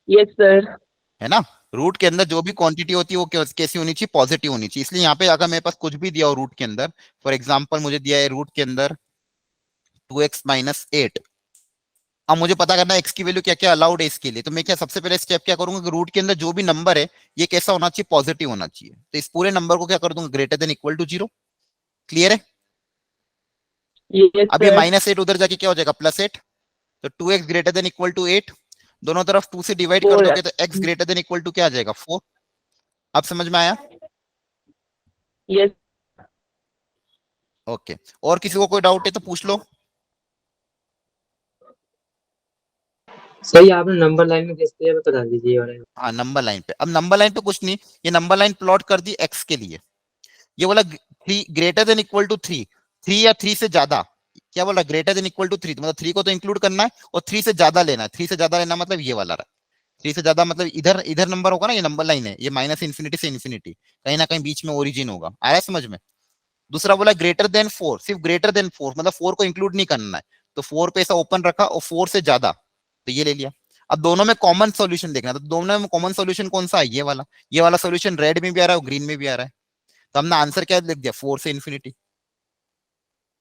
Yes sir. है ना? रूट के अंदर जो भी क्वांटिटी होती है वो कैसी होनी चाहिए? पॉजिटिव होनी चाहिए। इसलिए यहाँ पे अगर मेरे पास कुछ भी दिया हो रूट के अंदर, फॉर एग्जाम्पल मुझे दिया है रूट के अंदर 2x - 8, अब मुझे पता करना है एक्स की वैल्यू क्या क्या अलाउड है इसके लिए, तो मैं क्या सबसे पहले स्टेप क्या करूंगा कि रूट के अंदर जो भी नंबर है ये कैसा होना चाहिए? पॉजिटिव होना चाहिए। तो इस पूरे नंबर को क्या कर दूंगा? Greater than equal to 0। Clear है? यस अब ये सर। -8 उधर जाके क्या हो जाएगा? +8। तो 2x greater than equal to 8, दोनों तरफ 2 से डिवाइड कर 4 दोगे तो x greater than equal to क्या आ जाएगा? 4। अब समझ में आया? Yes. ओके, और किसी को कोई डाउट है तो पूछ लो। सही आपने नंबर लाइन में कैसे दिया बता दीजिए ये वाला। हाँ, नंबर लाइन पे, अब नंबर लाइन पे कुछ नहीं, ये नंबर लाइन प्लॉट कर दी एक्स के लिए। ये बोला 3 ग्रेटर देन इक्वल टू 3, 3 या 3 से ज्यादा, क्या बोला, ग्रेटर देन इक्वल टू 3, मतलब 3 को तो इंक्लूड करना है और 3 से ज्यादा लेना है। 3 से ज्यादा लेना मतलब ये वाला रहा, 3 से ज्यादा मतलब इधर इधर नंबर होगा ना, ये नंबर लाइन है, ये माइनस इन्फिनिटी से इन्फिनिटी, कहीं ना कहीं बीच में ओरिजिन होगा। आया समझ में? दूसरा बोला ग्रेटर देन 4, सिर्फ ग्रेटर देन 4 मतलब 4 को इंक्लूड नहीं करना है, तो 4 पे ऐसा ओपन रखा, और 4 से ज्यादा, तो ये ले लिया। अब दोनों में कॉमन सॉल्यूशन देखना, तो दोनों में कॉमन सॉल्यूशन कौन सा है, ये वाला सॉल्यूशन रेड में भी आ रहा है और ग्रीन में भी आ रहा है, तो हमने आंसर क्या लिख दिया, 4 से इन्फिनिटी।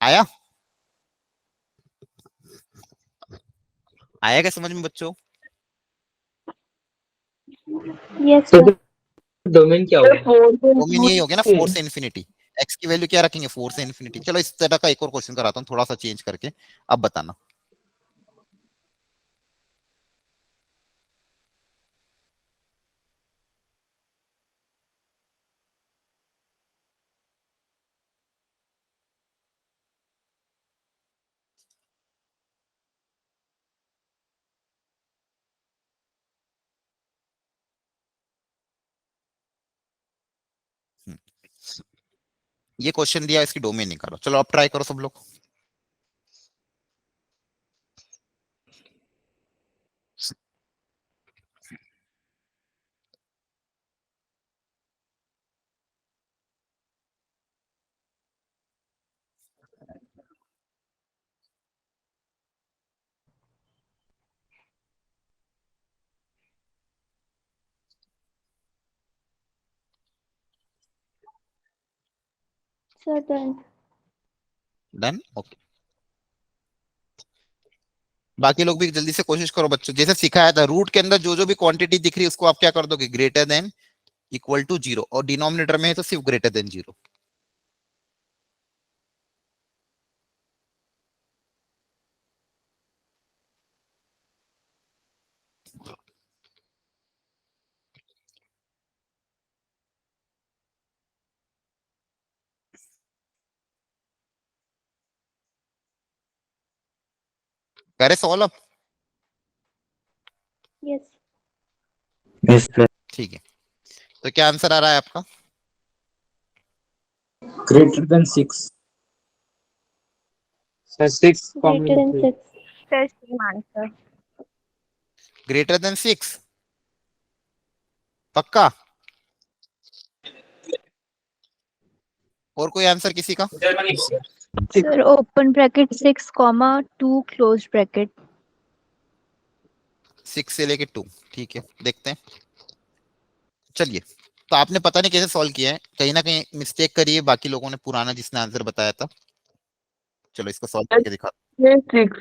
आया? आया क्या समझ में बच्चों? यस तो सर। डोमेन क्या Sir, होगा? 4 से डोमेन यही हो गया ना, 4 2. से इन्फिनिटी। एक्स की वैल्यू क्या रखेंगे, 4 से इन्फिनिटी। चलो इस तरह का एक और क्वेश्चन कराता हूँ, थोड़ा सा चेंज करके, अब बताना। ये क्वेश्चन दिया, इसकी डोमेन निकालो। चलो अब ट्राई करो सब लोग। Sir done. Done, okay. बाकी लोग भी जल्दी से कोशिश करो बच्चों, जैसे सिखाया था, रूट के अंदर जो जो भी क्वांटिटी दिख रही है उसको आप क्या कर दोगे, ग्रेटर देन इक्वल टू 0, और डिनोमिनेटर में है तो सिर्फ ग्रेटर देन 0। करे सॉल्व अब? यस। Yes, sir. ठीक है, तो क्या आंसर आ रहा है आपका? Greater than 6. Sir 6 greater than common 6। Sir same answer. Greater than 6, पक्का? और कोई आंसर किसी का? Sir open bracket 6 comma 2 close bracket. 6 से लेके 2, ठीक है, देखते हैं। चलिए, तो आपने पता नहीं कैसे सॉल्व किया है, कहीं ना कहीं मिस्टेक करी है बाकी लोगों ने, पुराना जिसने आंसर बताया था। चलो इसको सॉल्व करके दिखा। 6.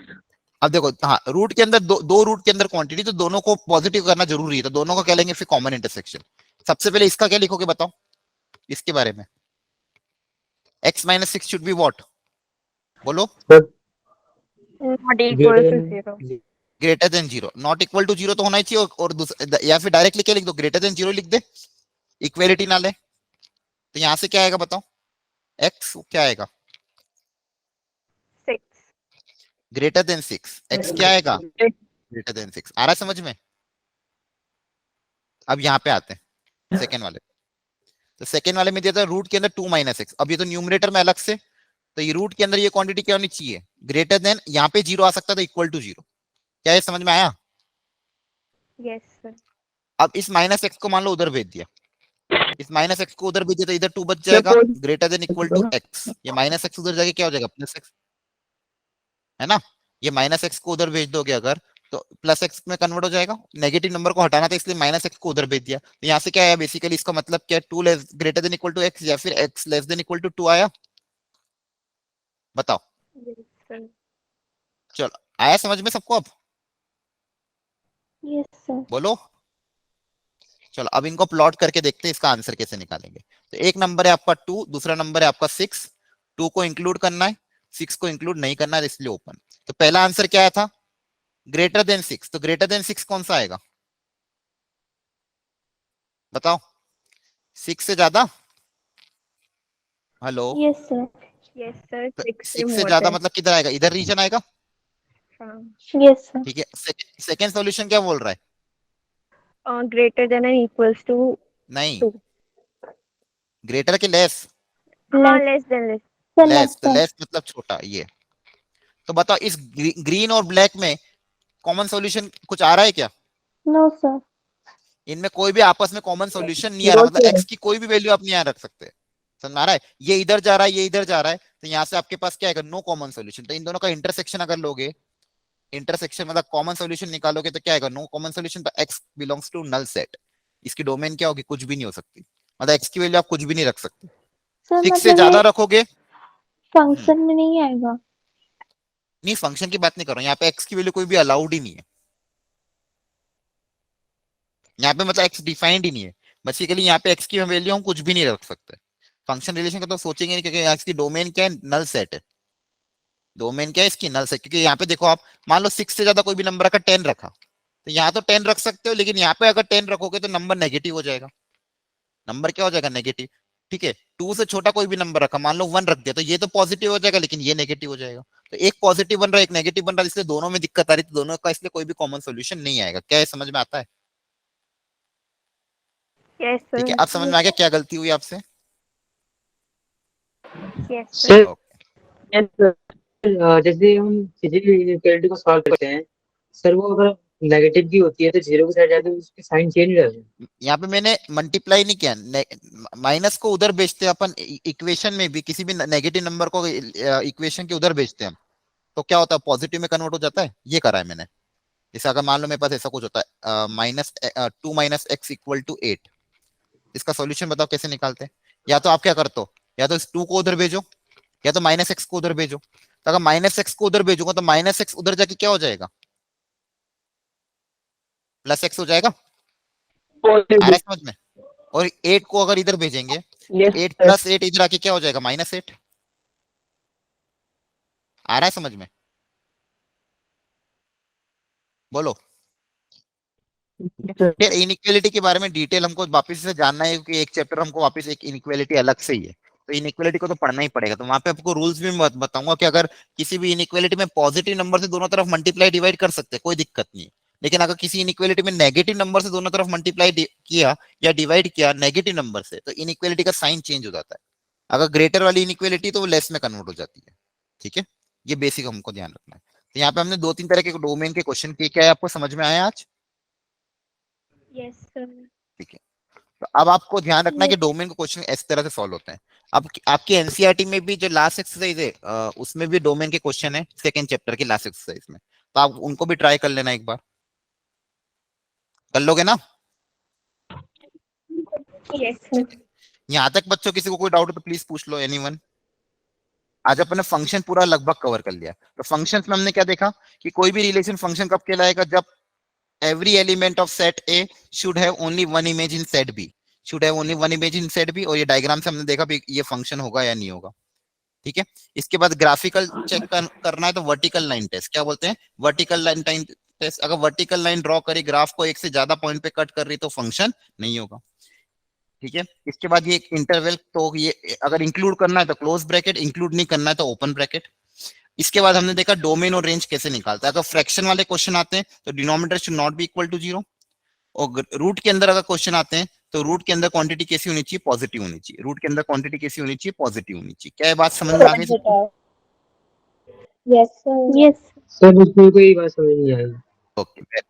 अब देखो, हाँ, रूट के अंदर दो रूट के अंदर क्वांटिटी, तो दोनों को पॉजिटिव करना जरूरी है, तो दोनों को क्या लेंगे फिर, कॉमन इंटरसेक्शन। सबसे पहले इसका क्या लिखोगे बताओ, इसके बारे में। x minus 6 should be what, बोलो। Not equal greater to than 0। Greater than 0, not equal to 0 तो होना ही चाहिए, या फिर डायरेक्टली क्या लिख दो, ग्रेटर देन 0 लिख दे, इक्वेलिटी ना ले, तो यहां से क्या आएगा बताओ, x क्या आएगा, 6। ग्रेटर देन 6, x क्या आएगा, ग्रेटर देन 6। आ रहा है समझ में? अब यहाँ पे आते हैं सेकेंड वाले, तो सेकेंड वाले में दिया था रूट के अंदर 2 माइनस एक्स, अब ये तो न्यूमरेटर में अलग से, तो ये रूट के अंदर ये क्वांटिटी क्या होनी चाहिए, ग्रेटर देन, यहाँ पे 0 आ सकता था, इक्वल टू 0। क्या ये समझ में आया? Yes sir. अब इस माइनस एक्स को मान लो उधर भेज दिया, इस माइनस एक्स को उधर भेज दिया, तो इधर 2 बच जाएगा, Suppose- greater than equal to x, ये माइनस एक्स उधर जाके क्या हो जाएगा, प्लस एक्स, है ना? ये माइनस एक्स को उधर भेज दोगे अगर, तो प्लस एक्स में कन्वर्ट हो जाएगा, नेगेटिव नंबर को हटाना था इसलिए माइनस एक्स को उधर भेज दिया, तो यहाँ से क्या आया बेसिकली, इसका मतलब क्या, 2 less greater than equal to x, या फिर x less than equal to 2 आया, बताओ। Yes sir. चलो, आया समझ में सबको अब? Yes sir. बोलो। चलो अब इनको प्लॉट करके देखते हैं इसका आंसर कैसे निकालेंगे। तो एक नंबर है आपका 2, दूसरा नंबर है आपका 6, 2 को इंक्लूड करना है, 6 को इंक्लूड नहीं करना है, इसलिए ओपन। तो पहला आंसर क्या आया था, ग्रेटर देन 6, तो ग्रेटर देन 6 कौन सा आएगा बताओ, 6 से ज्यादा, hello, yes sir. Yes sir, तो 6 से 6 से मोर ज्यादा देन। मतलब किधर आएगा, इधर रीजन आएगा। हाँ, यस सर। ठीक है, सेकेंड सॉल्यूशन क्या बोल रहा है? Greater than and equals to नहीं, 2। ग्रेटर के लेस। हाँ, less less than less. Sir, less, less तो सर। लेस मतलब छोटा ये। तो बताओ इस ग्रीन और ब्लैक में कॉमन सॉल्यूशन कुछ आ रहा है क्या? No sir. इनमें कोई भी आपस में कॉमन सॉल्यूशन नहीं आ रहा, नो मतलब सर। एक्स की कोई भी वैल्यू आप नहीं यहाँ रख सकते। समझ में आ रहा है? ये इधर जा रहा है, ये इधर जा रहा है, तो यहाँ से आपके पास क्या आएगा, नो कॉमन सॉल्यूशन। तो इन दोनों का इंटरसेक्शन अगर लोगे, इंटरसेक्शन मतलब कॉमन सॉल्यूशन निकालोगे, तो क्या आएगा, नो कॉमन सॉल्यूशन। तो x belongs to null set. इसकी डोमेन क्या होगी, कुछ भी नहीं हो सकती, मतलब एक्स की वैल्यू आप कुछ भी नहीं रख सकते। सर 6 से मतलब ज्यादा ये रखोगे। फंक्शन में नहीं आएगा। नहीं, फंक्शन की बात नहीं कर रहा हूँ, यहाँ पे एक्स की वैल्यू कोई भी अलाउड ही नहीं है। यहाँ पे मतलब एक्स डिफाइंड ही नहीं है। बेसिकली यहाँ पे एक्स की वैल्यू हम कुछ भी नहीं रख सकते। फंक्शन रिलेशन का तो सोचेंगे नहीं, क्योंकि एक्स की डोमेन क्या है, नल सेट है। डोमेन क्या है इसकी, नल सेट। क्योंकि यहाँ पे देखो आप, मान लो 6 से ज्यादा कोई भी नंबर का 10 रखा, तो यहाँ तो 10 रख सकते हो, लेकिन यहाँ पे अगर 10 रखोगे तो नंबर नेगेटिव हो जाएगा। नंबर क्या हो जाएगा, नेगेटिव। ठीक है, 2 से छोटा कोई भी नंबर रखा, मान लो 1 रख दिया, तो ये तो पॉजिटिव हो जाएगा, लेकिन ये नेगेटिव हो जाएगा। तो एक पॉजिटिव बन रहा है, एक नेगेटिव बन रहा है, इसलिए दोनों में दिक्कत आ रही थी, दोनों का इसलिए कोई भी कॉमन सोल्यूशन नहीं आएगा। क्या ये समझ में आता है? यस ठीक है, सर। अब समझ में आ गया क्या गलती हुई आपसे? Yes sir. Sir okay. yes sir. जैसे हम किसी भी इनइक्वालिटी को सॉल्व करते हैं सर, वो अगर नेगेटिव की होती है तो जीरो की साइड जाते हैं, उसके साइन चेंज हो जाते हैं। यहाँ पे मैंने मल्टीप्लाई नहीं किया, माइनस को उधर भेजते हैं अपन, इक्वेशन में भी किसी भी नेगेटिव नंबर को इक्वेशन के उधर भेजते हैं हम, तो क्या होता है, पॉजिटिव में कन्वर्ट हो जाता है। ये करा है मैंने। जैसे अगर मान लो मेरे पास ऐसा कुछ होता है, -2 - x = 8, इसका सॉल्यूशन बताओ कैसे निकालते हैं? या तो आप क्या करते हो, या तो इस 2 को उधर भेजो, या तो -x को उधर भेजो। तो अगर -x को उधर भेजूंगा तो -x उधर जाके क्या हो जाएगा, +x हो जाएगा। आ रहा है समझ में? और 8 को अगर इधर भेजेंगे तो yes 8 sir. + 8 इधर आके क्या हो जाएगा, -8। आ रहा है समझ में? बोलो। Yes, sir. फिर इनइक्वालिटी के बारे में डिटेल हमको वापस से जानना है, क्योंकि एक चैप्टर हमको वापस एक इनइक्वालिटी अलग से ही है, तो इनइक्वालिटी को तो पढ़ना ही पड़ेगा। तो वहां पे आपको रूल्स भी मैं बताऊंगा कि अगर किसी भी इनइक्वालिटी में पॉजिटिव नंबर से दोनों तरफ मल्टीप्लाई डिवाइड कर सकते हैं, कोई दिक्कत नहीं है। लेकिन अगर किसी इनइक्वालिटी में नेगेटिव नंबर से दोनों तरफ मल्टीप्लाई किया या डिवाइड किया नेगेटिव नंबर से, तो इनइक्वालिटी का साइन चेंज हो जाता है। अगर ग्रेटर वाली इनइक्वालिटी तो वो लेस में कन्वर्ट हो जाती है। ठीक है, ये बेसिक हमको ध्यान रखना है। तो यहाँ पे हमने 2-3 तरह के डोमेन के क्वेश्चन किए, क्या है आपको समझ में आया आज? Yes sir. ठीक है, तो अब आपको ध्यान रखना है कि डोमेन के क्वेश्चन इस तरह से सॉल्व होते हैं। अब आपकी एनसीईआरटी में भी जो लास्ट एक्सरसाइज है, उसमें भी डोमेन के क्वेश्चन है, सेकंड चैप्टर की लास्ट एक्सरसाइज में, तो आप उनको भी ट्राई कर लेना एक बार। कर लोगे ना? Yes sir. यहाँ तक बच्चों किसी को कोई डाउट हो तो प्लीज पूछ लो, एनीवन। आज अपन ने फंक्शन पूरा लगभग कवर कर लिया। तो फंक्शंस में हमने क्या देखा कि कोई भी रिलेशन फंक्शन कब कहलाएगा, जब every element of set A should have only one image in set B, should have only one image in set B। और ये डायग्राम से हमने देखा भी ये फंक्शन होगा या नहीं होगा। ठीक है, इसके बाद ग्राफिकल चेक करना है, तो वर्टिकल लाइन टेस्ट, क्या बोलते हैं, वर्टिकल लाइन टेस्ट। अगर वर्टिकल लाइन ड्रॉ करी, ग्राफ को एक से ज्यादा पॉइंट पे कट कर रही, तो फंक्शन नहीं होगा। ठीक है, इसके बाद ये इंटरवल, तो ये अगर इंक्लूड करना है तो क्लोज ब्रैकेट, इंक्लूड नहीं करना है तो ओपन ब्रैकेट। इसके बाद हमने देखा डोमेन और रेंज कैसे निकालता है। अगर फ्रैक्शन वाले क्वेश्चन आते हैं तो denominator should not be equal to 0, और रूट के अंदर अगर क्वेश्चन आते हैं तो रूट के अंदर क्वांटिटी कैसी होनी चाहिए, पॉजिटिव होनी चाहिए। रूट के अंदर क्वांटिटी कैसी होनी चाहिए, पॉजिटिव होनी चाहिए। क्या ये बात समझ में आ गई सबको? Yes sir. यस। सर मुझको कोई बात समझ नहीं आई। ओके,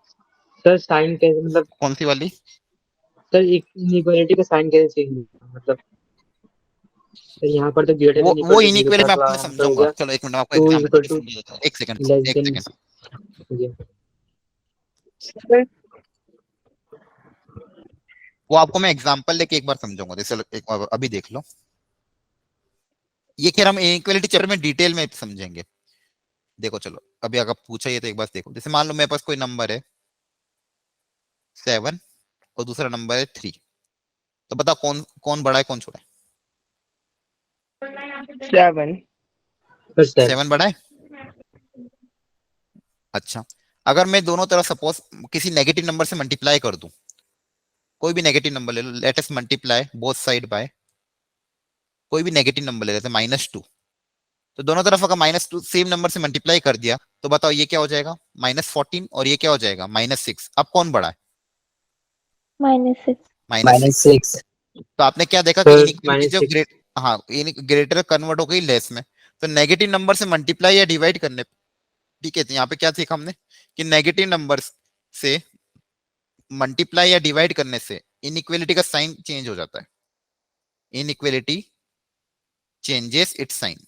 सर साइन कैसे, मतलब कौन सी वाली? सर इनइक्वालिटी का साइन कैसे चेंज होगा, मतलब सर यहाँ पर तो ग्रेटर देन इक्वल वो टू 0 इनइक्वालिटी था, मैं थोड़ा आपको आंसर हो समझाऊंगा। गया। चलो एक मिनट, आपको 2 एग्जांपल इक्वल देके टू समझा देता हूं। एक सेकंड, लेस एक देन। सेकंड। वो आपको मैं एग्जांपल लेके एक बार समझाऊंगा। जैसे एक बार अभी देख लो, ये खैर हम इनइक्वालिटी चैप्टर में डिटेल में समझेंगे। देखो चलो, अभी अगर पूछा ये तो एक बार देखो। जैसे मान लो मेरे पास कोई नंबर है 7 और दूसरा नंबर है 3, तो बताओ कौन कौन बड़ा है, कौन छोटा है? 7. सर 7। 7 बड़ा है। अच्छा, अगर मैं दोनों तरफ सपोज किसी नेगेटिव नंबर से मल्टीप्लाई कर दूं, कोई भी नेगेटिव नंबर ले लो, let us multiply both side by कोई भी नेगेटिव नंबर ले लेते हैं -2, तो दोनों तरफ अगर -2 सेम नंबर से मल्टीप्लाई कर दिया तो बताओ ये क्या हो जाएगा -14 और ये क्या हो जाएगा -6। अब कौन बड़ा है? -6। -6। तो आपने क्या देखा कि सर इनइक्वालिटी जो -6 हाँ ग्रेटर कन्वर्ट हो गई लेस में, तो नेगेटिव नंबर से मल्टीप्लाई या डिवाइड करने, ठीक है, तो यहाँ पे क्या सीखा हमने कि नेगेटिव नंबर से मल्टीप्लाई या डिवाइड करने से इनइक्वालिटी का साइन चेंज हो जाता है, inequality changes its sign,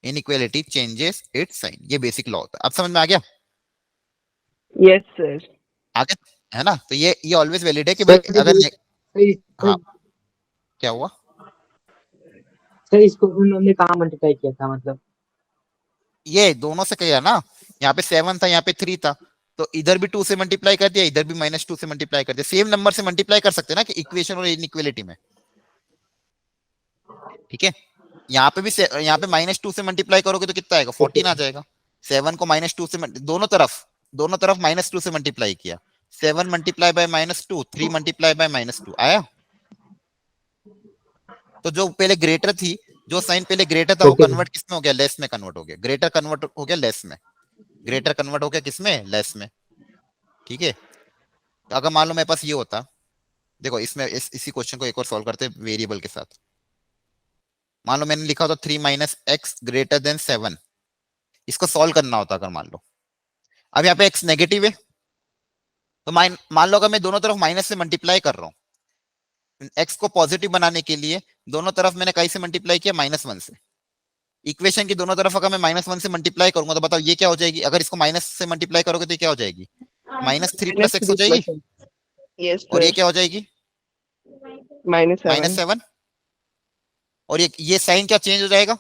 inequality changes its sign, ये बेसिक लॉ होता है। अब समझ में आ गया? Yes sir. आगे है ना, तो ये ऑलवेज वैलिड है कि सर भाई अगर हाँ सर क्या हुआ? इसको हमने कहाँ मल्टीप्लाई किया था मतलब? ये दोनों से किया ना, यहाँ पे 7 था, यहाँ पे 3 था, तो इधर भी 2 से मल्टीप्लाई कर दिया, इधर भी -2 से मल्टीप्लाई कर दिया। सेम नंबर से मल्टीप्लाई कर सकते हैं ना कि इक्वेशन और इनइक्वालिटी में, ठीक है। यहाँ पे भी यहाँ पे -2 से मल्टीप्लाई करोगे तो कितना आएगा? 14 आ जाएगा। 7 को -2 से दोनों तरफ -2 से मल्टीप्लाई किया, 7 मल्टीप्लाई बाय -2, 3 मल्टीप्लाई बाय -2 आया। तो जो पहले ग्रेटर थी, जो साइन पहले ग्रेटर था वो कन्वर्ट किस में हो गया? लेस में कन्वर्ट हो गया। ग्रेटर कन्वर्ट हो गया लेस में, ग्रेटर कन्वर्ट हो गया किस में? लेस में, ठीक है। तो अगर मान लो मेरे पास ये होता, देखो इसमें इसी क्वेश्चन को एक और सॉल्व करते हैं वेरिएबल के साथ। मान लो मैंने लिखा होता 3 - x ग्रेटर देन 7, इसको सॉल्व करना होता अगर मान लो। अब यहाँ पे x नेगेटिव है, तो मान लो अगर मैं दोनों तरफ माइनस से मल्टीप्लाई कर रहा हूँ, x को पॉजिटिव बनाने के लिए दोनों तरफ मैंने कहीं से मल्टीप्लाई किया? -1 से। इक्वेशन की दोनों तरफ अगर मैं -1 से मल्टीप्लाई करूंगा तो बताओ ये क्या हो जाएगी? अगर इसको माइनस से मल्टीप्लाई करोगे तो ये क्या हो जाएगी? -3 + x हो जाएगी। यस और ये सर। क्या हो जाएगी? -7। -7। और ये साइन क्या चेंज हो जाएगा?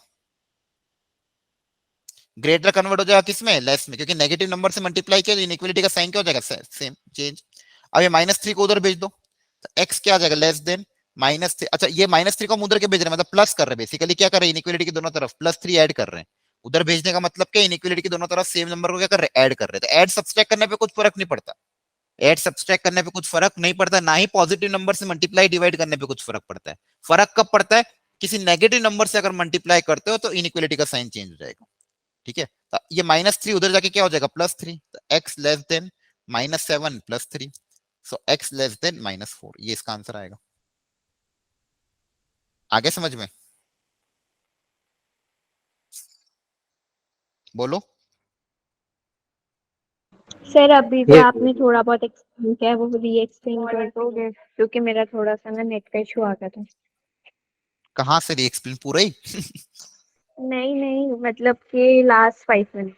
ग्रेटर कन्वर्ट हो जाएगा किसमें? लेस में, क्योंकि नेगेटिव नंबर से मल्टीप्लाई किया तो इनइक्वालिटी का साइन क्या हो जाएगा? Same change. अब ये -3 को उधर भेज दो तो x क्या आ जाएगा? Less than -3। अच्छा ये -3 को हम उधर के भेज रहे हैं, मतलब प्लस कर रहे हैं। बेसिकली क्या कर रहे हैं? इनइक्वालिटी की दोनों तरफ +3 ऐड कर रहे हैं। उधर भेजने का मतलब क्या? इनइक्वालिटी की दोनों तरफ सेम नंबर को क्या कर रहे हैं? ऐड कर रहे हैं। तो ऐड सब्सट्रैक्ट करने पे कुछ फर्क नहीं पड़ता, ऐड सब्सट्रैक्ट करने पे कुछ फर्क नहीं पड़ता, ना ही पॉजिटिव नंबर से मल्टीप्लाई डिवाइड करने पे कुछ फर्क पड़ता है। फर्क कब पड़ता है? किसी नेगेटिव नंबर से अगर मल्टीप्लाई करते हो तो इनइक्वालिटी का साइन चेंज हो जाएगा, ठीक है। तो ये -3 उधर जाके क्या हो जाएगा? +3। तो x लेस देन -7 +3, सो x लेस देन -4, ये इसका आंसर आएगा। आगे समझ में? बोलो। सर अभी भी ये आपने थोड़ा बहुत एक्सप्लेन किया है, वो री एक्सप्लेन कर दोगे? क्योंकि मेरा थोड़ा सा ना नेट का इशू आ गया था। कहाँ से एक्सप्लेन पूरा ही? नहीं नहीं, मतलब कि लास्ट 5 मिनट।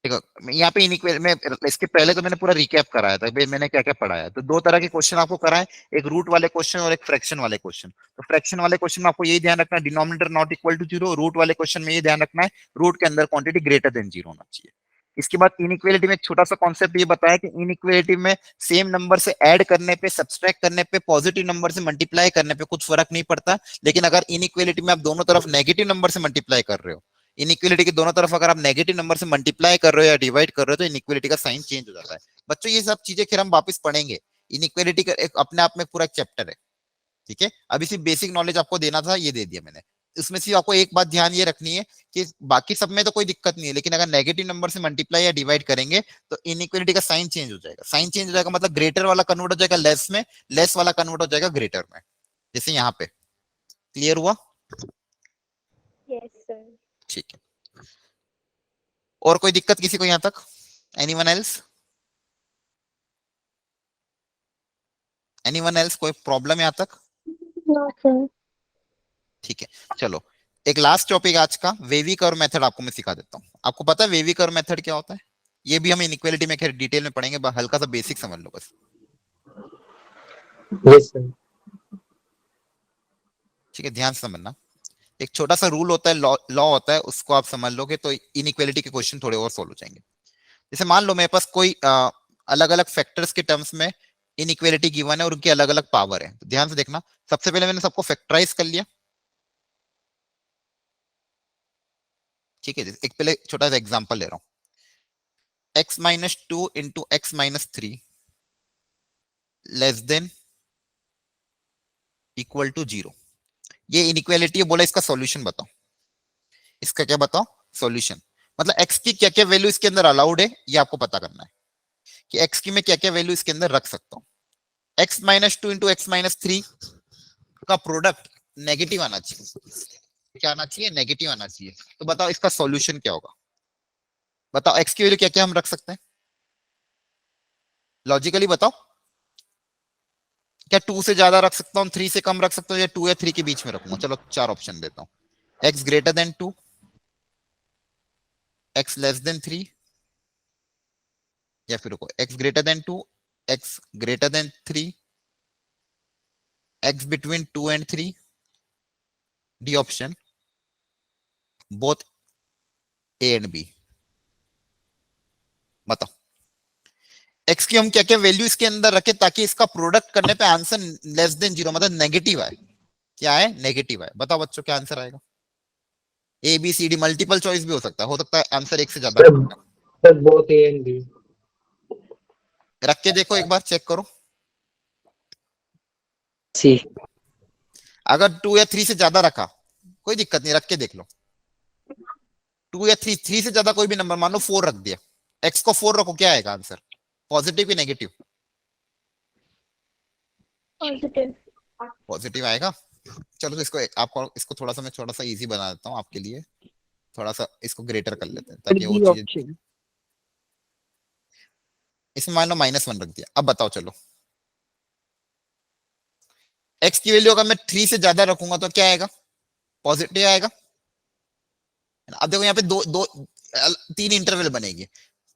देखो यहाँ पे इनइक्वल में इसके पहले तो मैंने पूरा रिकैप कराया था भाई मैंने क्या क्या पढ़ाया। तो दो तरह के क्वेश्चन आपको कराए, एक रूट वाले क्वेश्चन और एक फ्रैक्शन वाले क्वेश्चन। तो फ्रैक्शन वाले क्वेश्चन में आपको यही ध्यान रखना है denominator not equal to 0। Root वाले क्वेश्चन में ये ध्यान रखना है रूट के अंदर क्वांटिटी ग्रेटर देन 0 होना चाहिए। इसके बाद इनइक्वालिटी में एक छोटा सा कॉन्सेप्ट ये बताया कि इनइक्वालिटी में सेम नंबर से ऐड करने पे, सब्सट्रैक्ट करने पे, पॉजिटिव नंबर से मल्टीप्लाई करने पे कुछ फर्क नहीं पड़ता। लेकिन अगर इनइक्वालिटी में आप दोनों तरफ नेगेटिव नंबर से मल्टीप्लाई कर रहे हो, इनइक्वालिटी की दोनों तरफ अगर आप नेगेटिव नंबर से मल्टीप्लाई कर रहे हो या डिवाइड कर रहे हो तो इनइक्वालिटी का साइन चेंज हो जाता है। बच्चों ये सब चीजें फिर हम वापस पढ़ेंगे। इनइक्वालिटी का एक अपने आप में पूरा चैप्टर है, ठीक है। अभी सिर्फ बेसिक नॉलेज आपको देना था, ये दे दिया मैंने। इसमें सिर्फ आपको एक बात ध्यान ये रखनी है कि बाकी सब में तो कोई दिक्कत नहीं है, लेकिन अगर नेगेटिव नंबर से मल्टीप्लाई या डिवाइड करेंगे तो इनइक्वालिटी का साइन चेंज हो जाएगा। साइन चेंज हो जाएगा मतलब ग्रेटर वाला कन्वर्ट हो जाएगा लेस में, लेस वाला कन्वर्ट हो जाएगा ग्रेटर में, जैसे यहाँ पे। क्लियर हुआ? Yes sir. ठीक है। और कोई दिक्कत किसी को यहाँ तक? Anyone else? Anyone else? कोई प्रॉब्लम यहाँ तक? No sir. ठीक है चलो, एक लास्ट टॉपिक आज का वेवी कर्व मेथड आपको मैं सिखा देता हूँ। आपको पता है वेवी कर्व मेथड क्या होता है? ये भी हम इनइक्वालिटी में खैर डिटेल में पढ़ेंगे, हल्का सा बेसिक समझ लो बस। Yes sir. ठीक है, ध्यान से समझना। एक छोटा सा रूल होता है, लॉ होता है, उसको आप समझ लोगे तो इनइक्वालिटी के क्वेश्चन थोड़े और सॉल्व हो जाएंगे। जैसे मान लो मेरे पास कोई अलग अलग फैक्टर्स के टर्म्स में इनइक्वालिटी गिवन है और उनकी अलग अलग पावर है। तो ध्यान से देखना, सबसे पहले मैंने सबको फैक्टराइज कर लिया, ठीक है। एक पहले छोटा सा एग्जांपल ले रहा हूं, x-2 into x-3 less than equal to 0। ये इनइक्वालिटी है, बोला इसका सॉल्यूशन बताओ। इसका क्या बताओ? सॉल्यूशन। मतलब एक्स की क्या क्या वैल्यू इसके अंदर अलाउड है ये आपको पता करना है कि एक्स की मैं क्या क्या वैल्यू इसके अंदर रख सकता हूँ। X minus two into x minus three का प्रोडक्ट नेगेटिव आना चाहिए। क्या आना चाहिए? नेगेटिव आना चाहिए। तो बताओ इसका सॉल्यूशन क्या होगा? बताओ एक्स की वैल्यू क्या क्या हम रख सकते हैं लॉजिकली बताओ। क्या 2 से ज्यादा रख सकता हूँ, 3 से कम रख सकता हूँ, या 2 या 3 के बीच में रखूंगा? चलो 4 ऑप्शन देता हूँ। X greater than 2, x less than 3, या फिर रुको, x greater than 2, x greater than 3, x between 2 and 3, D option both A and B. बताओ एक्स की हम क्या क्या वैल्यू इसके अंदर रखें ताकि इसका प्रोडक्ट करने पे आंसर लेस देन 0 मतलब नेगेटिव आए। क्या है? नेगेटिव आए। बताओ बच्चों क्या आंसर आएगा? A B C D, multiple choice भी हो सकता है आंसर एक से ज्यादा सर रखेगा। Sir both A and B. रख के देखो एक बार, चेक करो। सी। अगर 2 या 3 से ज्यादा रखा कोई दिक्कत नहीं, रख के देख लो। 2 या 3 से ज्यादा कोई भी नंबर, मान लो 4 रख दिया, एक्स को 4 रखो, क्या आएगा आंसर? पॉजिटिव की नेगेटिव? पॉजिटिव। पॉजिटिव आएगा। चलो तो इसको आपको इसको थोड़ा सा मैं थोड़ा सा इजी बना देता हूँ आपके लिए। थोड़ा सा इसको ग्रेटर कर लेते हैं ताकि वो डी चीज। ऑप्शन। इसमें मान लो -1 रख दिया। अब बताओ चलो एक्स की वैल्यू अगर मैं 3 से ज्यादा रखूंगा तो क्या आएगा? पॉजिटिव आएगा। अब देखो यहाँ पे दो दो 3 इंटरवल बनेगी।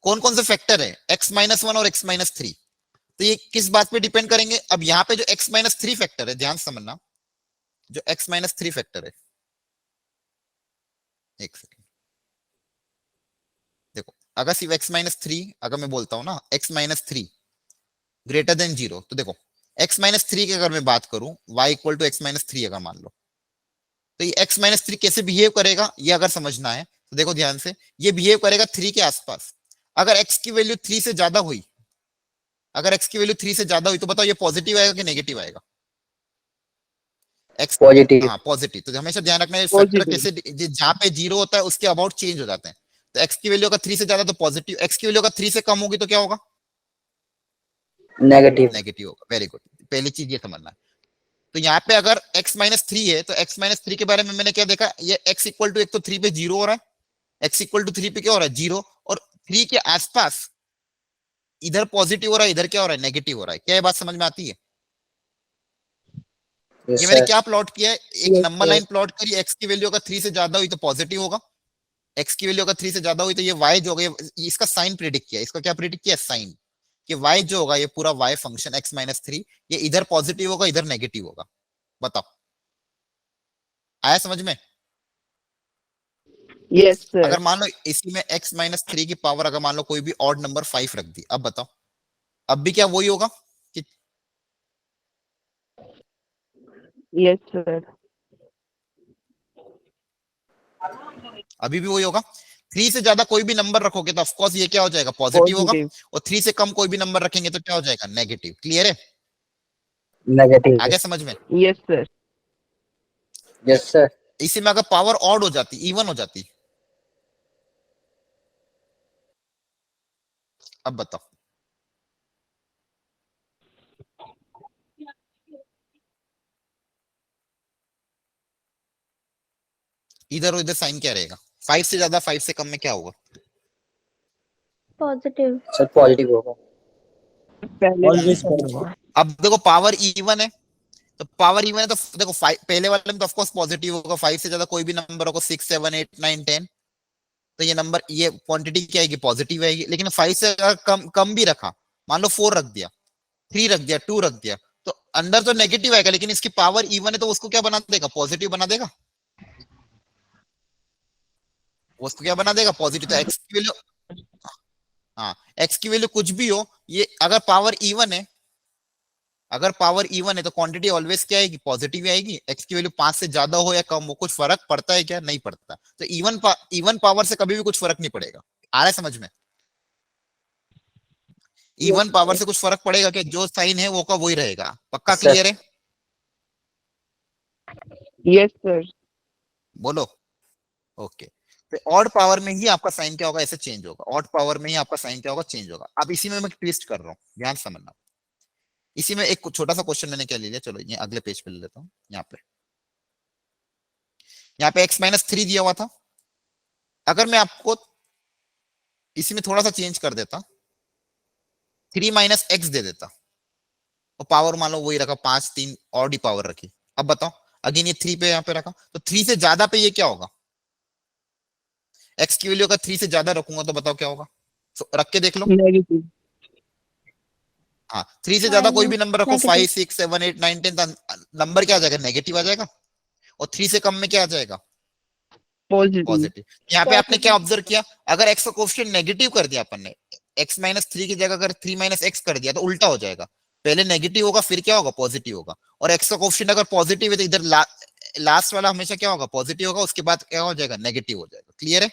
कौन कौन से फैक्टर है? x-1 और x-3। तो ये किस बात पे डिपेंड करेंगे? अब यहाँ पे जो x-3 फैक्टर है, ध्यान से समझना, जो x-3 फैक्टर है, एक सेकेंड देखो, अगर सिर्फ x-3 अगर मैं बोलता हूं ना x-3 ग्रेटर देन 0, तो देखो x-3 की अगर मैं बात करूं y इक्वल टू x-3 अगर मान लो, तो ये x-3 कैसे बिहेव करेगा ये अगर समझना है तो देखो ध्यान से, ये बिहेव करेगा 3 के आसपास। अगर x की वैल्यू 3 से ज्यादा हुई, अगर x की वैल्यू 3 से ज्यादा हुई तो बताओ ये पॉजिटिव आएगा कि नेगेटिव आएगा? x, positive. हाँ पॉजिटिव। तो हमेशा ध्यान रखना है फैक्टर पॉजिटिव। कैसे जहां पे 0 होता है उसके अबाउट चेंज हो जाते हैं। तो x की वैल्यू अगर 3 से ज्यादा तो पॉजिटिव, x की वैल्यू अगर 3 से कम होगी तो क्या होगा? नेगेटिव। नेगेटिव होगा। वेरी गुड, पहली चीज ये समझना है। तो यहाँ पे अगर x-3 है तो x-3 के बारे में मैंने क्या देखा, ये x इक्वल टू एक तो 3 पे 0 हो रहा है, x इक्वल टू 3 पे क्या हो रहा है? 0, और 3 के आसपास इधर पॉजिटिव हो रहा है, इधर क्या हो रहा है? नेगेटिव हो रहा है। क्या ये बात समझ में आती है? यस ये मैंने सर। क्या प्लॉट किया है? एक Yes, number sir. Line plot करी, x की वैल्यू अगर 3 से ज्यादा हुई तो पॉजिटिव होगा, x की वैल्यू अगर 3 से ज्यादा हुई तो ये y जो होगा, इसका साइन प्रिडिक्ट किया। इसका क्या प्रिडिक्ट किया? साइन। कि y जो होगा, ये पूरा y फंक्शन x-3 ये इधर पॉजिटिव होगा, इधर नेगेटिव होगा। बताओ आया समझ में? Yes, sir. अगर मान लो इसी में x-3 की पावर अगर मान लो कोई भी ऑड नंबर 5 रख दी, अब बताओ अब भी क्या वही होगा कि Yes, sir. अभी भी वही होगा? 3 से ज्यादा कोई भी नंबर रखोगे तो ऑफकोर्स ये क्या हो जाएगा? पॉजिटिव होगा। Positive. और 3 से कम कोई भी नंबर रखेंगे तो क्या हो जाएगा? नेगेटिव। क्लियर है? नेगेटिव। आगे समझ में? Yes, sir. Yes sir. इसी में अगर पावर ऑड हो जाती, इवन हो जाती, अब बताओ इधर और इधर साइन क्या रहेगा? 5 से ज्यादा 5 से कम में क्या होगा? पॉजिटिव। सर पॉजिटिव होगा। पहले Always वाला positive. होगा। अब देखो पावर इवन है, तो पावर इवन है तो देखो पहले वाले में तो ऑफकोर्स पॉजिटिव होगा। 5 से ज्यादा कोई भी नंबर होगा, 6 7 8 9 10, तो ये नंबर ये क्वांटिटी क्या आएगी? पॉजिटिव आएगी। लेकिन 5 से अगर कम कम भी रखा, मान लो 4 रख दिया, 3 रख दिया, 2 रख दिया, तो अंदर तो नेगेटिव आएगा, लेकिन इसकी पावर इवन है तो उसको क्या बना देगा? पॉजिटिव बना देगा। उसको क्या बना देगा? पॉजिटिव। तो एक्स की वैल्यू, हाँ एक्स की वैल्यू कुछ भी हो, ये अगर पावर इवन है, अगर पावर इवन है तो क्वांटिटी ऑलवेज क्या आएगी? पॉजिटिव आएगी। एक्स की वैल्यू 5 से ज्यादा हो या कम हो, कुछ फर्क पड़ता है क्या? नहीं पड़ता। तो इवन पावर से कभी भी कुछ फर्क नहीं पड़ेगा। आ रहा है समझ में? इवन पावर से कुछ फर्क पड़ेगा कि जो साइन है वो का वही रहेगा। पक्का सर। क्लियर है? Yes sir. बोलो। ओके, तो ऑड पावर में ही आपका साइन क्या होगा, ऐसे चेंज होगा। ऑड पावर में ही आपका साइन क्या होगा, चेंज होगा। अब इसी में मैं ट्विस्ट कर रहा हूँ, ध्यान से समझना। इसी में एक छोटा सा क्वेश्चन मैंने क्या ले लिया, चलो ये अगले पेज पे ले लेता हूँ। यहाँ पे x-3 दिया हुआ था। अगर मैं आपको इसी में थोड़ा सा चेंज कर देता, 3 - x दे देता, और पावर मान लो वही रखा, 5 3 और डी पावर रखी। अब बताओ, अगेन ये 3 पे यहाँ पे रखा, तो 3 से ज्यादा पे ये क्या होगा, x की वैल्यू अगर 3 से ज्यादा रखूंगा तो बताओ क्या होगा। रख के देख लो। नेगेटिव। हाँ, 3 से ज्यादा कोई भी नंबर रखो, Negative. 5 6 7 8 9 10, नंबर क्या आ जाएगा, नेगेटिव आ जाएगा। और 3 से कम में क्या आ जाएगा, पॉजिटिव। पॉजिटिव। यहाँ पे आपने क्या ऑब्जर्व किया, अगर x का कोएफिशिएंट नेगेटिव कर दिया अपन ने, x-3 की जगह अगर 3 - x कर दिया तो उल्टा हो जाएगा। पहले नेगेटिव होगा, फिर क्या होगा, पॉजिटिव होगा। और x का कोएफिशिएंट अगर पॉजिटिव है तो इधर लास्ट वाला हमेशा क्या होगा, पॉजिटिव होगा, उसके बाद क्या हो जाएगा, नेगेटिव हो जाएगा। क्लियर है,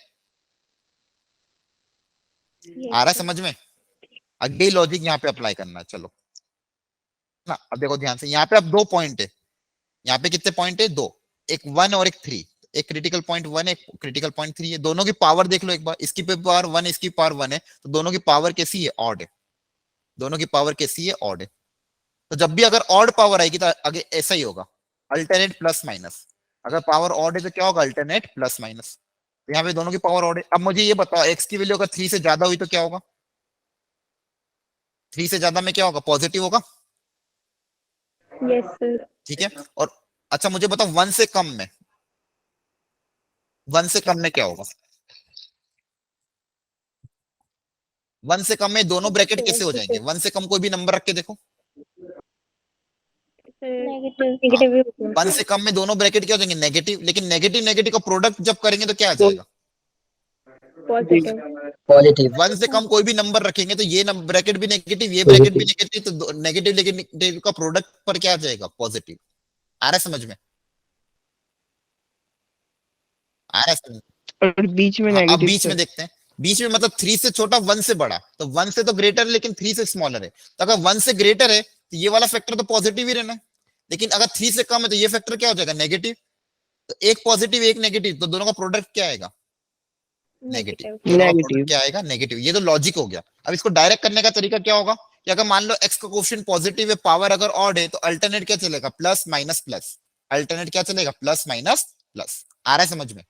आ रहा है समझ में। अगले लॉजिक यहाँ पे अप्लाई करना है, चलो ना। अब देखो ध्यान से, यहाँ पे अब 2 पॉइंट है। यहाँ पे कितने पॉइंट है, 2, एक 1 और एक 3। एक क्रिटिकल पॉइंट 1 है, एक क्रिटिकल पॉइंट 3 है। दोनों की पावर देख लो एक बार, इसकी पावर 1, इसकी पावर 1 है, तो दोनों की पावर कैसी है, ऑड है। दोनों की पावर कैसी है, ऑड है। तो जब भी अगर ऑड पावर आएगी तो आगे ऐसा ही होगा, अल्टरनेट प्लस माइनस। अगर पावर ऑड है तो क्या होगा, अल्टरनेट प्लस माइनस। तो यहाँ पे दोनों की पावर ऑड है। अब मुझे ये बताओ, एक्स की वैल्यू अगर 3 से ज्यादा हुई तो क्या होगा, 3 से ज्यादा में क्या होगा, पॉजिटिव होगा। Yes sir. ठीक है। और अच्छा मुझे बताओ, 1 से कम में, 1 से कम में क्या होगा, 1 से कम में दोनों ब्रैकेट कैसे हो जाएंगे, 1 से कम कोई भी नंबर रख के देखो। नेगेटिव। नेगेटिव 1 से कम में दोनों ब्रैकेट क्या हो जाएंगे, नेगेटिव। लेकिन नेगेटिव नेगेटिव का प्रोडक्ट जब करेंगे तो क्या आ जाएगा, पॉजिटिव। पॉजिटिव। 1 से कम कोई भी नंबर रखेंगे तो ये ब्रैकेट भी नेगेटिव, ये ब्रैकेट भी नेगेटिव, तो नेगेटिव नेगेटिव का प्रोडक्ट पर क्या आ जाएगा, पॉजिटिव। आ रहा है समझ में, आ रहा है समझ में? और बीच में हाँ, अब नेगेटिव बीच में देखते हैं। बीच में मतलब 3 से छोटा, 1 से बड़ा, तो 1 से तो ग्रेटर लेकिन 3 से स्मॉलर है। तो अगर 1 से ग्रेटर है तो ये वाला फैक्टर तो पॉजिटिव ही रहना है। लेकिन अगर 3 से कम है तो ये फैक्टर क्या हो जाएगा, नेगेटिव। तो एक पॉजिटिव एक नेगेटिव, तो दोनों का प्रोडक्ट क्या आएगा, नेगेटिव। दोनों का नेगेटिव। प्रोडक्ट क्या आएगा, नेगेटिव। ये तो लॉजिक हो गया। अब इसको डायरेक्ट करने का तरीका क्या होगा, कि अगर मान लो x का कोएफिशिएंट पॉजिटिव है, पावर अगर ऑड है, तो अल्टरनेट क्या चलेगा, प्लस माइनस प्लस। अल्टरनेट क्या चलेगा, प्लस माइनस प्लस। आ रहा है समझ में,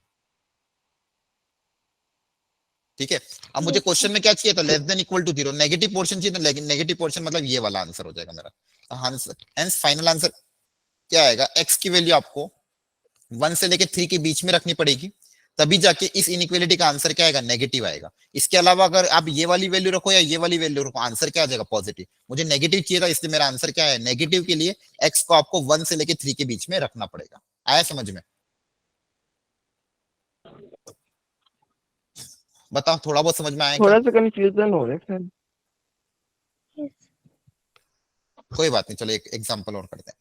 ठीक है। अब मुझे क्वेश्चन में क्या चाहिए था, less than equal to 0, negative portion चाहिए था। नेगेटिव पोर्शन मतलब ये वाला आंसर हो जाएगा मेरा। हेंस फाइनल आंसर क्या आएगा, x की वैल्यू आपको 1 से लेके 3 के बीच में रखनी पड़ेगी, तभी जाके इस इनइक्वालिटी का आंसर क्या आएगा, नेगेटिव आएगा। इसके अलावा अगर आप ये वाली वैल्यू रखो या ये वाली वैल्यू रखो, आंसर क्या आ जाएगा, पॉजिटिव। मुझे नेगेटिव चाहिए था, इसलिए मेरा आंसर क्या है, नेगेटिव के लिए x को आपको 1 से लेके 3 के बीच में रखना पड़ेगा। आया समझ में, बताओ थोड़ा बहुत समझ में आया क्या? थोड़ा सा कंफ्यूजन हो रहा है सर। कोई बात नहीं, चलो एक एग्जांपल और करते हैं।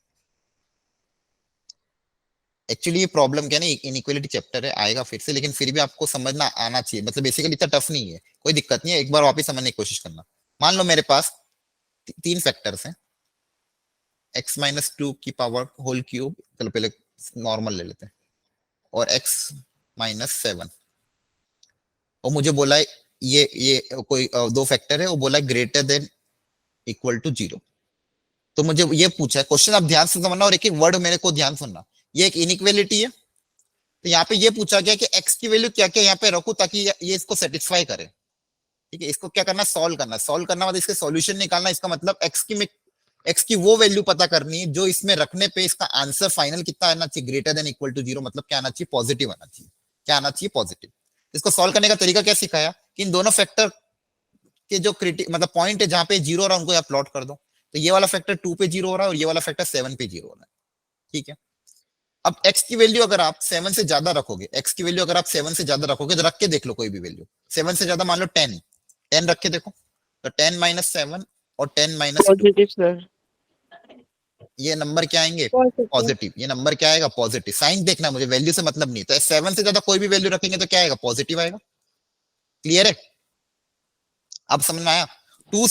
एक्चुअली ये प्रॉब्लम क्या है ना, इनइक्वालिटी चैप्टर है, आएगा फिर से, लेकिन फिर भी आपको समझना आना चाहिए। मतलब बेसिकली इतना टफ नहीं है, कोई दिक्कत नहीं है, एक बार वापस समझने की कोशिश करना। मान लो मेरे पास 3 फैक्टर्स हैं, x-2 की पावर होल क्यूब, चलो पहले नॉर्मल ले लेते हैं, और x-7, और मुझे बोला है ये कोई 2 फैक्टर है, वो बोला है ग्रेटर देन इक्वल टू 0। तो मुझे ये पूछा है, क्वेश्चन आप ध्यान से समझना और एक एक वर्ड मेरे को ध्यान सुनना। ये एक इनइक्वालिटी है, तो यहाँ पे ये पूछा गया कि x की वैल्यू क्या क्या यहाँ पे रखूं ताकि ये इसको सेटिस्फाई करे। ठीक है, इसको क्या करना, सॉल्व करना। सॉल्व करना मतलब इसके सॉल्यूशन निकालना। इसका मतलब x की वो वैल्यू पता करनी है जो इसमें रखने पे इसका आंसर फाइनल कितना आना चाहिए, ग्रेटर देन इक्वल टू 0। मतलब क्या आना चाहिए, पॉजिटिव आना चाहिए। क्या आना चाहिए, पॉजिटिव। इसको सॉल्व करने का तरीका क्या सिखाया, कि इन दोनों फैक्टर के जो मतलब पॉइंट है जहां पे 0 हो रहा है उनको आप प्लॉट कर दो। तो ये वाला फैक्टर 2 पे 0 हो रहा है और ये वाला फैक्टर 7 पे 0 हो रहा है। ठीक है, अब x की वैल्यू अगर आप 7 से ज्यादा रखोगे, x की वैल्यू अगर आप 7 से ज्यादा रखोगे, तो रख के देख लो कोई भी वैल्यू 7 से ज्यादा, मान लो 10 रख के देखो, तो 10 - 7 और 10 - 2, पॉजिटिव सर। ये नंबर क्या आएंगे, पॉजिटिव। ये नंबर क्या आएगा, पॉजिटिव। साइन देखना मुझे, वैल्यू से मतलब नहीं। तो 7 से ज्यादा कोई भी वैल्यू रखेंगे तो क्या आएगा, पॉजिटिव आएगा। क्लियर है, अब समझ में आया। 2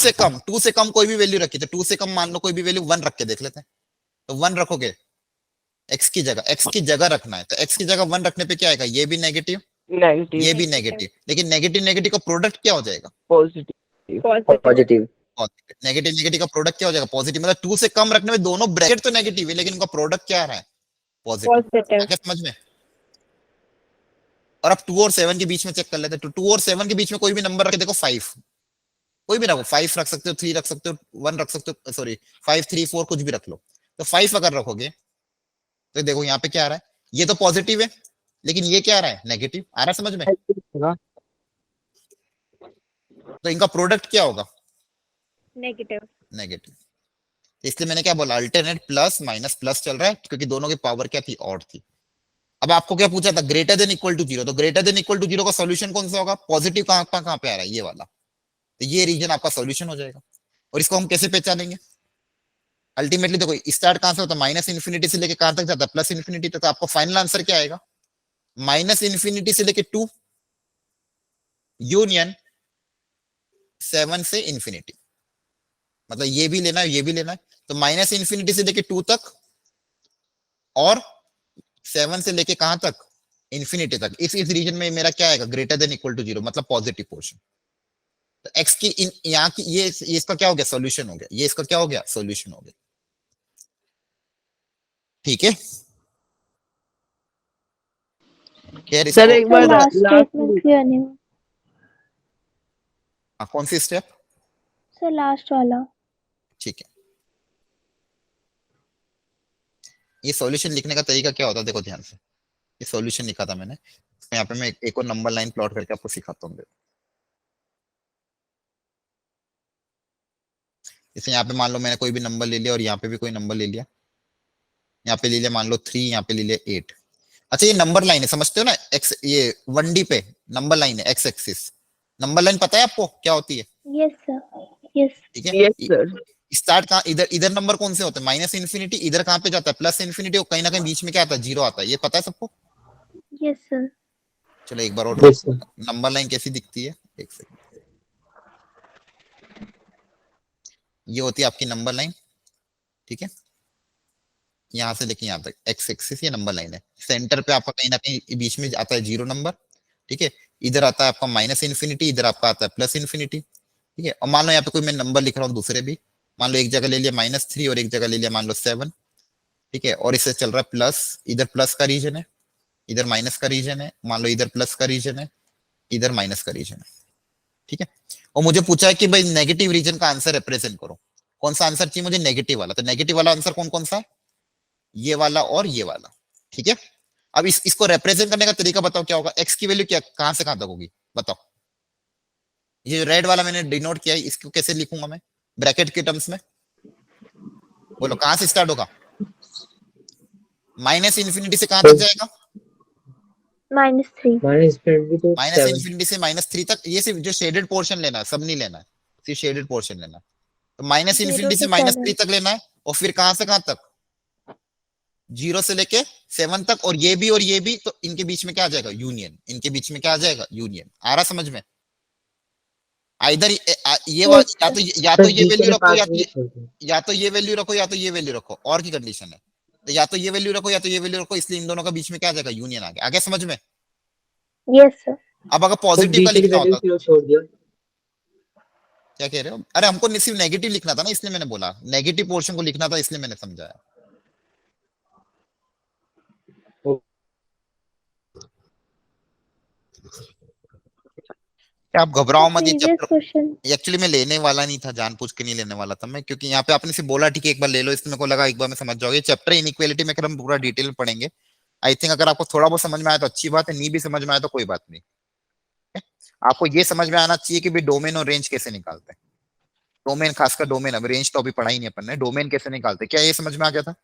से कम कोई भी वैल्यू रखी, तो 2 से कम मान लो कोई भी वैल्यू 1 रख के देख लेते हैं। तो 1 रखोगे एक्स की जगह रखना है, तो एक्स की जगह 1 रखने पे क्या आएगा, ये भी नेगेटिव, नेगेटिव ये भी नेगेटिव, लेकिन नेगेटिव नेगेटिव का प्रोडक्ट क्या हो जाएगा, पॉजिटिव पॉजिटिव। नेगेटिव नेगेटिव का प्रोडक्ट क्या हो जाएगा, पॉजिटिव। मतलब 2 से कम रखने में दोनों ब्रैकेट तो नेगेटिव है, लेकिन उनका प्रोडक्ट क्या आ रहा है, पॉजिटिव। पॉजिटिव। क्या समझ में। और अब 2 और 7 के बीच में चेक कर लेते हैं, तो 2 और 7 के बीच में कोई भी नंबर रखे, देखो 5, कोई भी रखो, 5 रख सकते हो, 3 रख सकते हो, 1 रख सकते हो, सॉरी 5 3 4 कुछ भी रख लो। तो 5 अगर रखोगे तो देखो यहाँ पे क्या आ रहा है, ये तो पॉजिटिव है, लेकिन ये क्या आ रहा है, नेगेटिव आ रहा है, समझ में। तो इनका प्रोडक्ट क्या होगा, नेगेटिव। नेगेटिव। इसलिए मैंने क्या बोला, अल्टरनेट प्लस माइनस प्लस चल रहा है, क्योंकि दोनों की पावर क्या थी, ऑड थी। अब आपको क्या पूछा था, ग्रेटर देन इक्वल टू 0, तो ग्रेटर देन इक्वल टू 0 का सॉल्यूशन कौन सा होगा, पॉजिटिव कहां पे आ रहा है, ये वाला। तो ये रीजन आपका सॉल्यूशन हो जाएगा। और इसको हम कैसे पहचानेंगे, अल्टीमेटली देखो स्टार्ट कहां से होता है, माइनस इन्फिनिटी से लेके कहां तक जाता है, प्लस इन्फिनिटी तक। तो आपको फाइनल आंसर क्या आएगा, माइनस इन्फिनिटी से लेके 2 यूनियन 7 से इन्फिनिटी, मतलब ये भी लेना है, ये भी लेना है। तो माइनस इन्फिनिटी से लेके 2 तक और 7 से लेके कहां तक, इन्फिनिटी तक। इस रीजन में मेरा क्या आएगा, ग्रेटर देन इक्वल टू 0, मतलब पॉजिटिव पोर्शन। तो एक्स की यहाँ की ये इसका क्या हो गया, सॉल्यूशन हो गया, ये इसका क्या हो गया, सॉल्यूशन हो गया। ठीक है, खैर सर एक बार लास्ट लास्ट स्टेटमेंट क्लियर नहीं हुआ कौन सी स्टेप, सर, लास्ट वाला। ठीक है। ये सॉल्यूशन लिखने का तरीका क्या होता है, देखो ध्यान से, ये सॉल्यूशन लिखा था मैंने, यहाँ पे मैं एक और नंबर लाइन प्लॉट करके आपको सिखाता हूँ। जैसे यहाँ पे मान लो मैंने कोई भी नंबर ले लिया और यहाँ पे भी कोई नंबर ले लिया, यहाँ पे ले लिया मान लो 3, यहाँ पे ले लिया 8। अच्छा ये नंबर लाइन है, समझते हो ना, एक्स ये 1D पे नंबर लाइन है, एक्स एक्सिस नंबर लाइन, पता है आपको क्या होती है, यस सर, यस। ठीक है। यस सर स्टार्ट कहाँ, इधर इधर नंबर कौन से होते हैं, माइनस इन्फिनिटी, इधर कहाँ पे जाता है, प्लस इन्फिनिटी, और कहीं ना कहीं बीच में क्या आता है, 0 आता है, ये पता है सबको। Yes sir. चलो एक बार और Yes, sir. नंबर लाइन कैसी दिखती है, एक सेकंड, ये होती है आपकी नंबर लाइन, ठीक है। यहाँ से लेके यहाँ तक एक्स एक्सिस ये नंबर लाइन है, सेंटर पे आपका कहीं ना कहीं बीच में आता है 0 नंबर, ठीक है। इधर आता है आपका माइनस इन्फिनिटी, इधर आपका आता है प्लस इन्फिनिटी, ठीक है। और मान लो यहाँ पे कोई मैं नंबर लिख रहा हूँ दूसरे भी, मान लो एक जगह ले लिया -3 और एक जगह ले लिया मान लो 7, ठीक है। और इससे चल रहा है प्लस, इधर प्लस का रीजन है, इधर माइनस का रीजन है, मान लो इधर प्लस का रीजन है, इधर माइनस का रीजन है, ठीक है। और मुझे पूछा है कि भाई नेगेटिव रीजन का आंसर रिप्रेजेंट करो, कौन सा आंसर चाहिए मुझे, नेगेटिव वाला। तो नेगेटिव वाला आंसर कौन कौन सा है, ये वाला और ये वाला, ठीक है। अब इसको रिप्रेजेंट करने का तरीका बताओ क्या होगा, एक्स की वैल्यू क्या कहां से कहां तक होगी, बताओ। ये रेड वाला मैंने डिनोट किया है, इसको कैसे लिखूंगा मैं, ब्रैकेट के टर्म्स में, बोलो कहां से स्टार्ट होगा, माइनस इन्फिनिटी से कहां तक जाएगा, -3। माइनस इन्फिनिटी से -3 तक। ये सिर्फ जो शेडेड पोर्शन लेना है, सब नहीं लेना है, सिर्फ शेडेड पोर्शन लेना है। तो माइनस 0 इन्फिनिटी से से -3 तक लेना है, और फिर कहां से कहां तक, 0 से लेके 7 तक, और ये भी, तो इनके बीच में क्या आ जाएगा, यूनियन, इनके बीच में क्या आ जाएगा, यूनियन। आ रहा समझ में, इधर ये या तो ये वैल्यू रखो, या तो ये वैल्यू रखो, या तो ये वैल्यू रखो, और की कंडीशन है। तो या तो ये वैल्यू रखो या तो ये वैल्यू रखो, इसलिए इन दोनों का बीच में क्या आ जाएगा, यूनियन आ गया। आगे समझ में। Yes sir. अब अगर पॉजिटिव का लिखना होता, छोड़ दिया। क्या कह रहे हो, अरे हमको सिर्फ नेगेटिव लिखना था ना, इसलिए मैंने बोला नेगेटिव पोर्शन को लिखना था, इसलिए मैंने समझाया। आप घबराओ मत, ये प्रीवियस चैप्टर क्वेश्चन। एक्चुअली मैं लेने वाला नहीं था, जानबूझ के नहीं लेने वाला था मैं, क्योंकि यहाँ पे आपने सिर्फ बोला ठीक है एक बार ले लो, इसलिए मेरे को लगा एक बार में समझ जाओगे। चैप्टर इनइक्वालिटी में हम पूरा डिटेल में पढ़ेंगे। आई थिंक अगर आपको थोड़ा बहुत समझ में आया तो अच्छी बात है, नहीं भी समझ में आया तो कोई बात नहीं। आपको ये समझ में आना चाहिए कि भाई डोमेन और रेंज कैसे निकालते हैं, डोमेन खासकर डोमेन, अब रेंज तो अभी पढ़ा ही नहीं अपन ने, डोमेन कैसे निकालते, क्या ये समझ में आ गया था,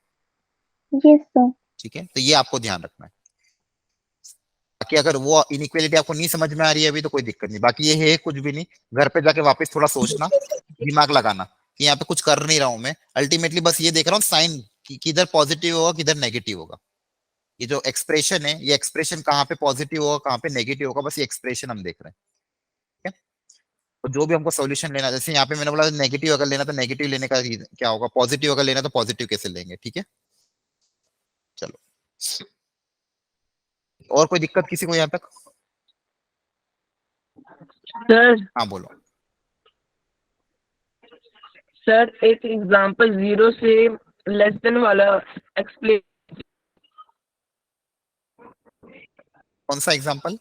यस सर। ठीक है। तो ये आपको ध्यान रखना है। बाकी अगर वो इनइक्वालिटी आपको नहीं समझ में आ रही है अभी तो कोई दिक्कत नहीं, बाकी ये है कुछ भी नहीं, घर पे जाके वापस थोड़ा सोचना, दिमाग लगाना कि यहाँ पे कुछ कर नहीं रहा हूं मैं, अल्टीमेटली बस ये देख रहा हूँ साइन किधर पॉजिटिव होगा किधर नेगेटिव होगा। ये जो एक्सप्रेशन है, ये एक्सप्रेशन कहाँ पे पॉजिटिव होगा कहाँ पे नेगेटिव होगा, बस ये एक्सप्रेशन हम देख रहे हैं, ठीक है। तो जो भी हमको सॉल्यूशन लेना, जैसे यहाँ पे मैंने बोला नेगेटिव अगर लेना तो नेगेटिव लेने का क्या होगा, पॉजिटिव अगर लेना तो पॉजिटिव कैसे लेंगे, ठीक है। चलो और कोई दिक्कत किसी को यहाँ तक? सर हाँ बोलो। सर एक एग्जांपल 0 से लेस देन वाला एक्सप्लेन। कौन सा एग्जांपल?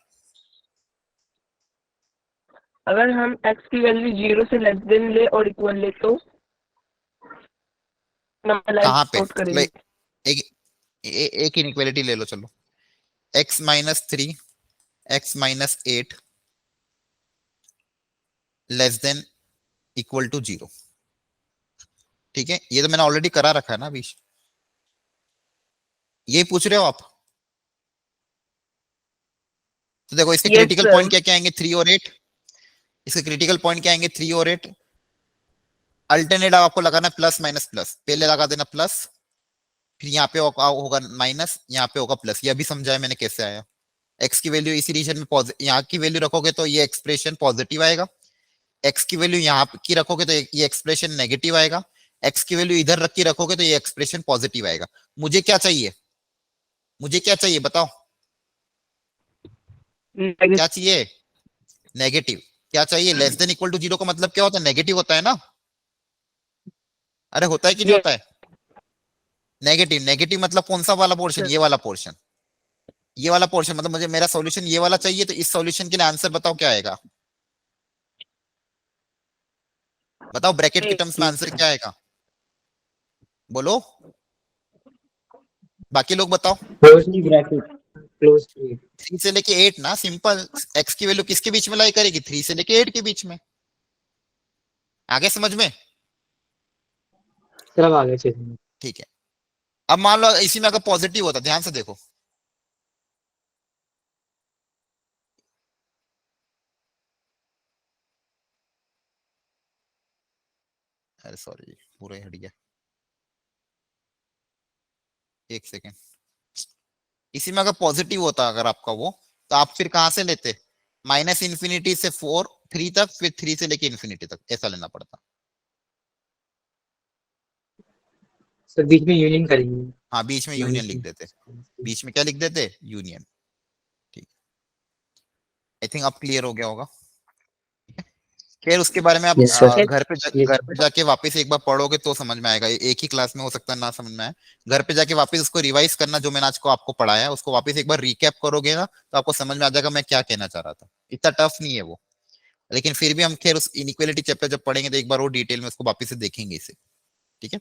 अगर हम x की वैल्यू 0 से लेस देन ले और इक्वल ले तो कहाँ पे? नोट करेंगे। एक इनइक्वालिटी ले लो, चलो x minus 3 x minus 8 less than equal to 0। ठीक है, ये तो मैंने ऑलरेडी करा रखा है ना अभी। ये पूछ रहे हो आप? तो देखो इसके Yes, क्रिटिकल sir. पॉइंट क्या क्या आएंगे? 3 और 8। इसके क्रिटिकल पॉइंट क्या आएंगे? 3 और 8। अल्टरनेट आपको लगाना प्लस माइनस प्लस, पहले लगा देना प्लस, फिर यहाँ पे होगा माइनस, यहाँ पे होगा प्लस। ये अभी समझाया मैंने कैसे आया। एक्स की वैल्यू इसी रीजन में यहाँ की वैल्यू रखोगे तो ये एक्सप्रेशन पॉजिटिव आएगा। एक्स की वैल्यू यहाँ की रखोगे तो ये एक्सप्रेशन नेगेटिव आएगा। एक्स की वैल्यू इधर रख के रखोगे तो ये एक्सप्रेशन पॉजिटिव आएगा। मुझे क्या चाहिए? मुझे क्या चाहिए बताओ? क्या चाहिए? नेगेटिव। क्या चाहिए? लेस देन इक्वल टू 0 का मतलब क्या होता है? नेगेटिव होता है ना? अरे होता है कि नहीं Yes. होता है? नेगेटिव। नेगेटिव मतलब कौन सा वाला पोर्शन? ये वाला पोर्शन। ये वाला पोर्शन मतलब मुझे मेरा सॉल्यूशन ये वाला चाहिए, तो इस सॉल्यूशन के लिए आंसर बताओ क्या आएगा? बताओ ब्रैकेट के टर्म्स में आंसर क्या आएगा? बोलो, बाकी लोग बताओ। क्लोजली ब्रैकेट, क्लोज टू 3 से लेके 8 ना, सिंपल। एक्स की वैल्यू किसके बीच में लाई करेगी? 3 से लेके 8 के बीच में। आगे समझ में? तरफ आ गए चीजें। ठीक है, अब मान लो इसी में अगर पॉजिटिव होता, ध्यान से देखो, अरे सॉरी पूरा ही हट गया, एक सेकेंड। इसी में अगर पॉजिटिव होता अगर आपका वो, तो आप फिर कहां से लेते? माइनस इंफिनिटी से 3 तक, फिर 3 से लेके इंफिनिटी तक, ऐसा लेना पड़ता। सर बीच में यूनियन करेंगे। हाँ, बीच में यूनियन लिख देते। बीच में क्या लिख देते? यूनियन। ठीक, आई थिंक अब क्लियर हो गया होगा। खैर उसके बारे में आप Yes, sir. घर पे जाके वापस एक बार पढ़ोगे तो समझ में आएगा। एक ही क्लास में हो सकता है ना समझ में आए। घर पे जाके वापस उसको रिवाइज करना, जो मैंने आज को आपको पढ़ाया है उसको वापस एक बार रिकैप करोगे ना, तो आपको समझ में आ जाएगा मैं क्या कहना चाह रहा था। इतना टफ नहीं है वो, लेकिन फिर भी हम खैर उस इनइक्वालिटी चैप्टर जब पढ़ेंगे तो एक बार वो डिटेल में उसको वापस से देखेंगे इसे। ठीक है,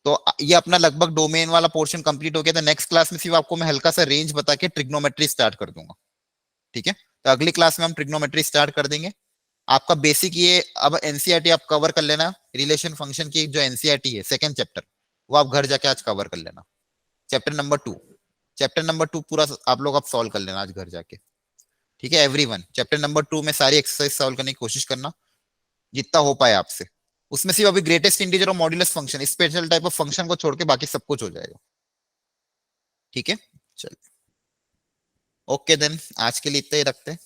तो ये अपना लगभग डोमेन वाला पोर्शन कंप्लीट हो गया था। नेक्स्ट क्लास में सिर्फ आपको मैं हल्का सा रेंज बता के ट्रिग्नोमेट्री स्टार्ट कर दूंगा। ठीक है, तो अगली क्लास में हम ट्रिग्नोमेट्री स्टार्ट कर देंगे। आपका बेसिक ये अब एनसीईआरटी आप कवर कर लेना। रिलेशन फंक्शन की जो एनसीईआरटी है सेकंड चैप्टर, वो आप घर जाके आज कवर कर लेना। चैप्टर नंबर 2 पूरा आप लोग आप सॉल्व कर लेना आज घर जाके। ठीक है एवरीवन, चैप्टर नंबर 2 में सारी एक्सरसाइज सॉल्व करने की कोशिश करना जितना हो पाए आपसे। उसमें सिर्फ अभी ग्रेटेस्ट इंटीजर और modulus function, special type of function को छोड़ के बाकी सब कुछ हो जाएगा। ठीक है, चलिए ओके देन, आज के लिए इतना ही रखते हैं।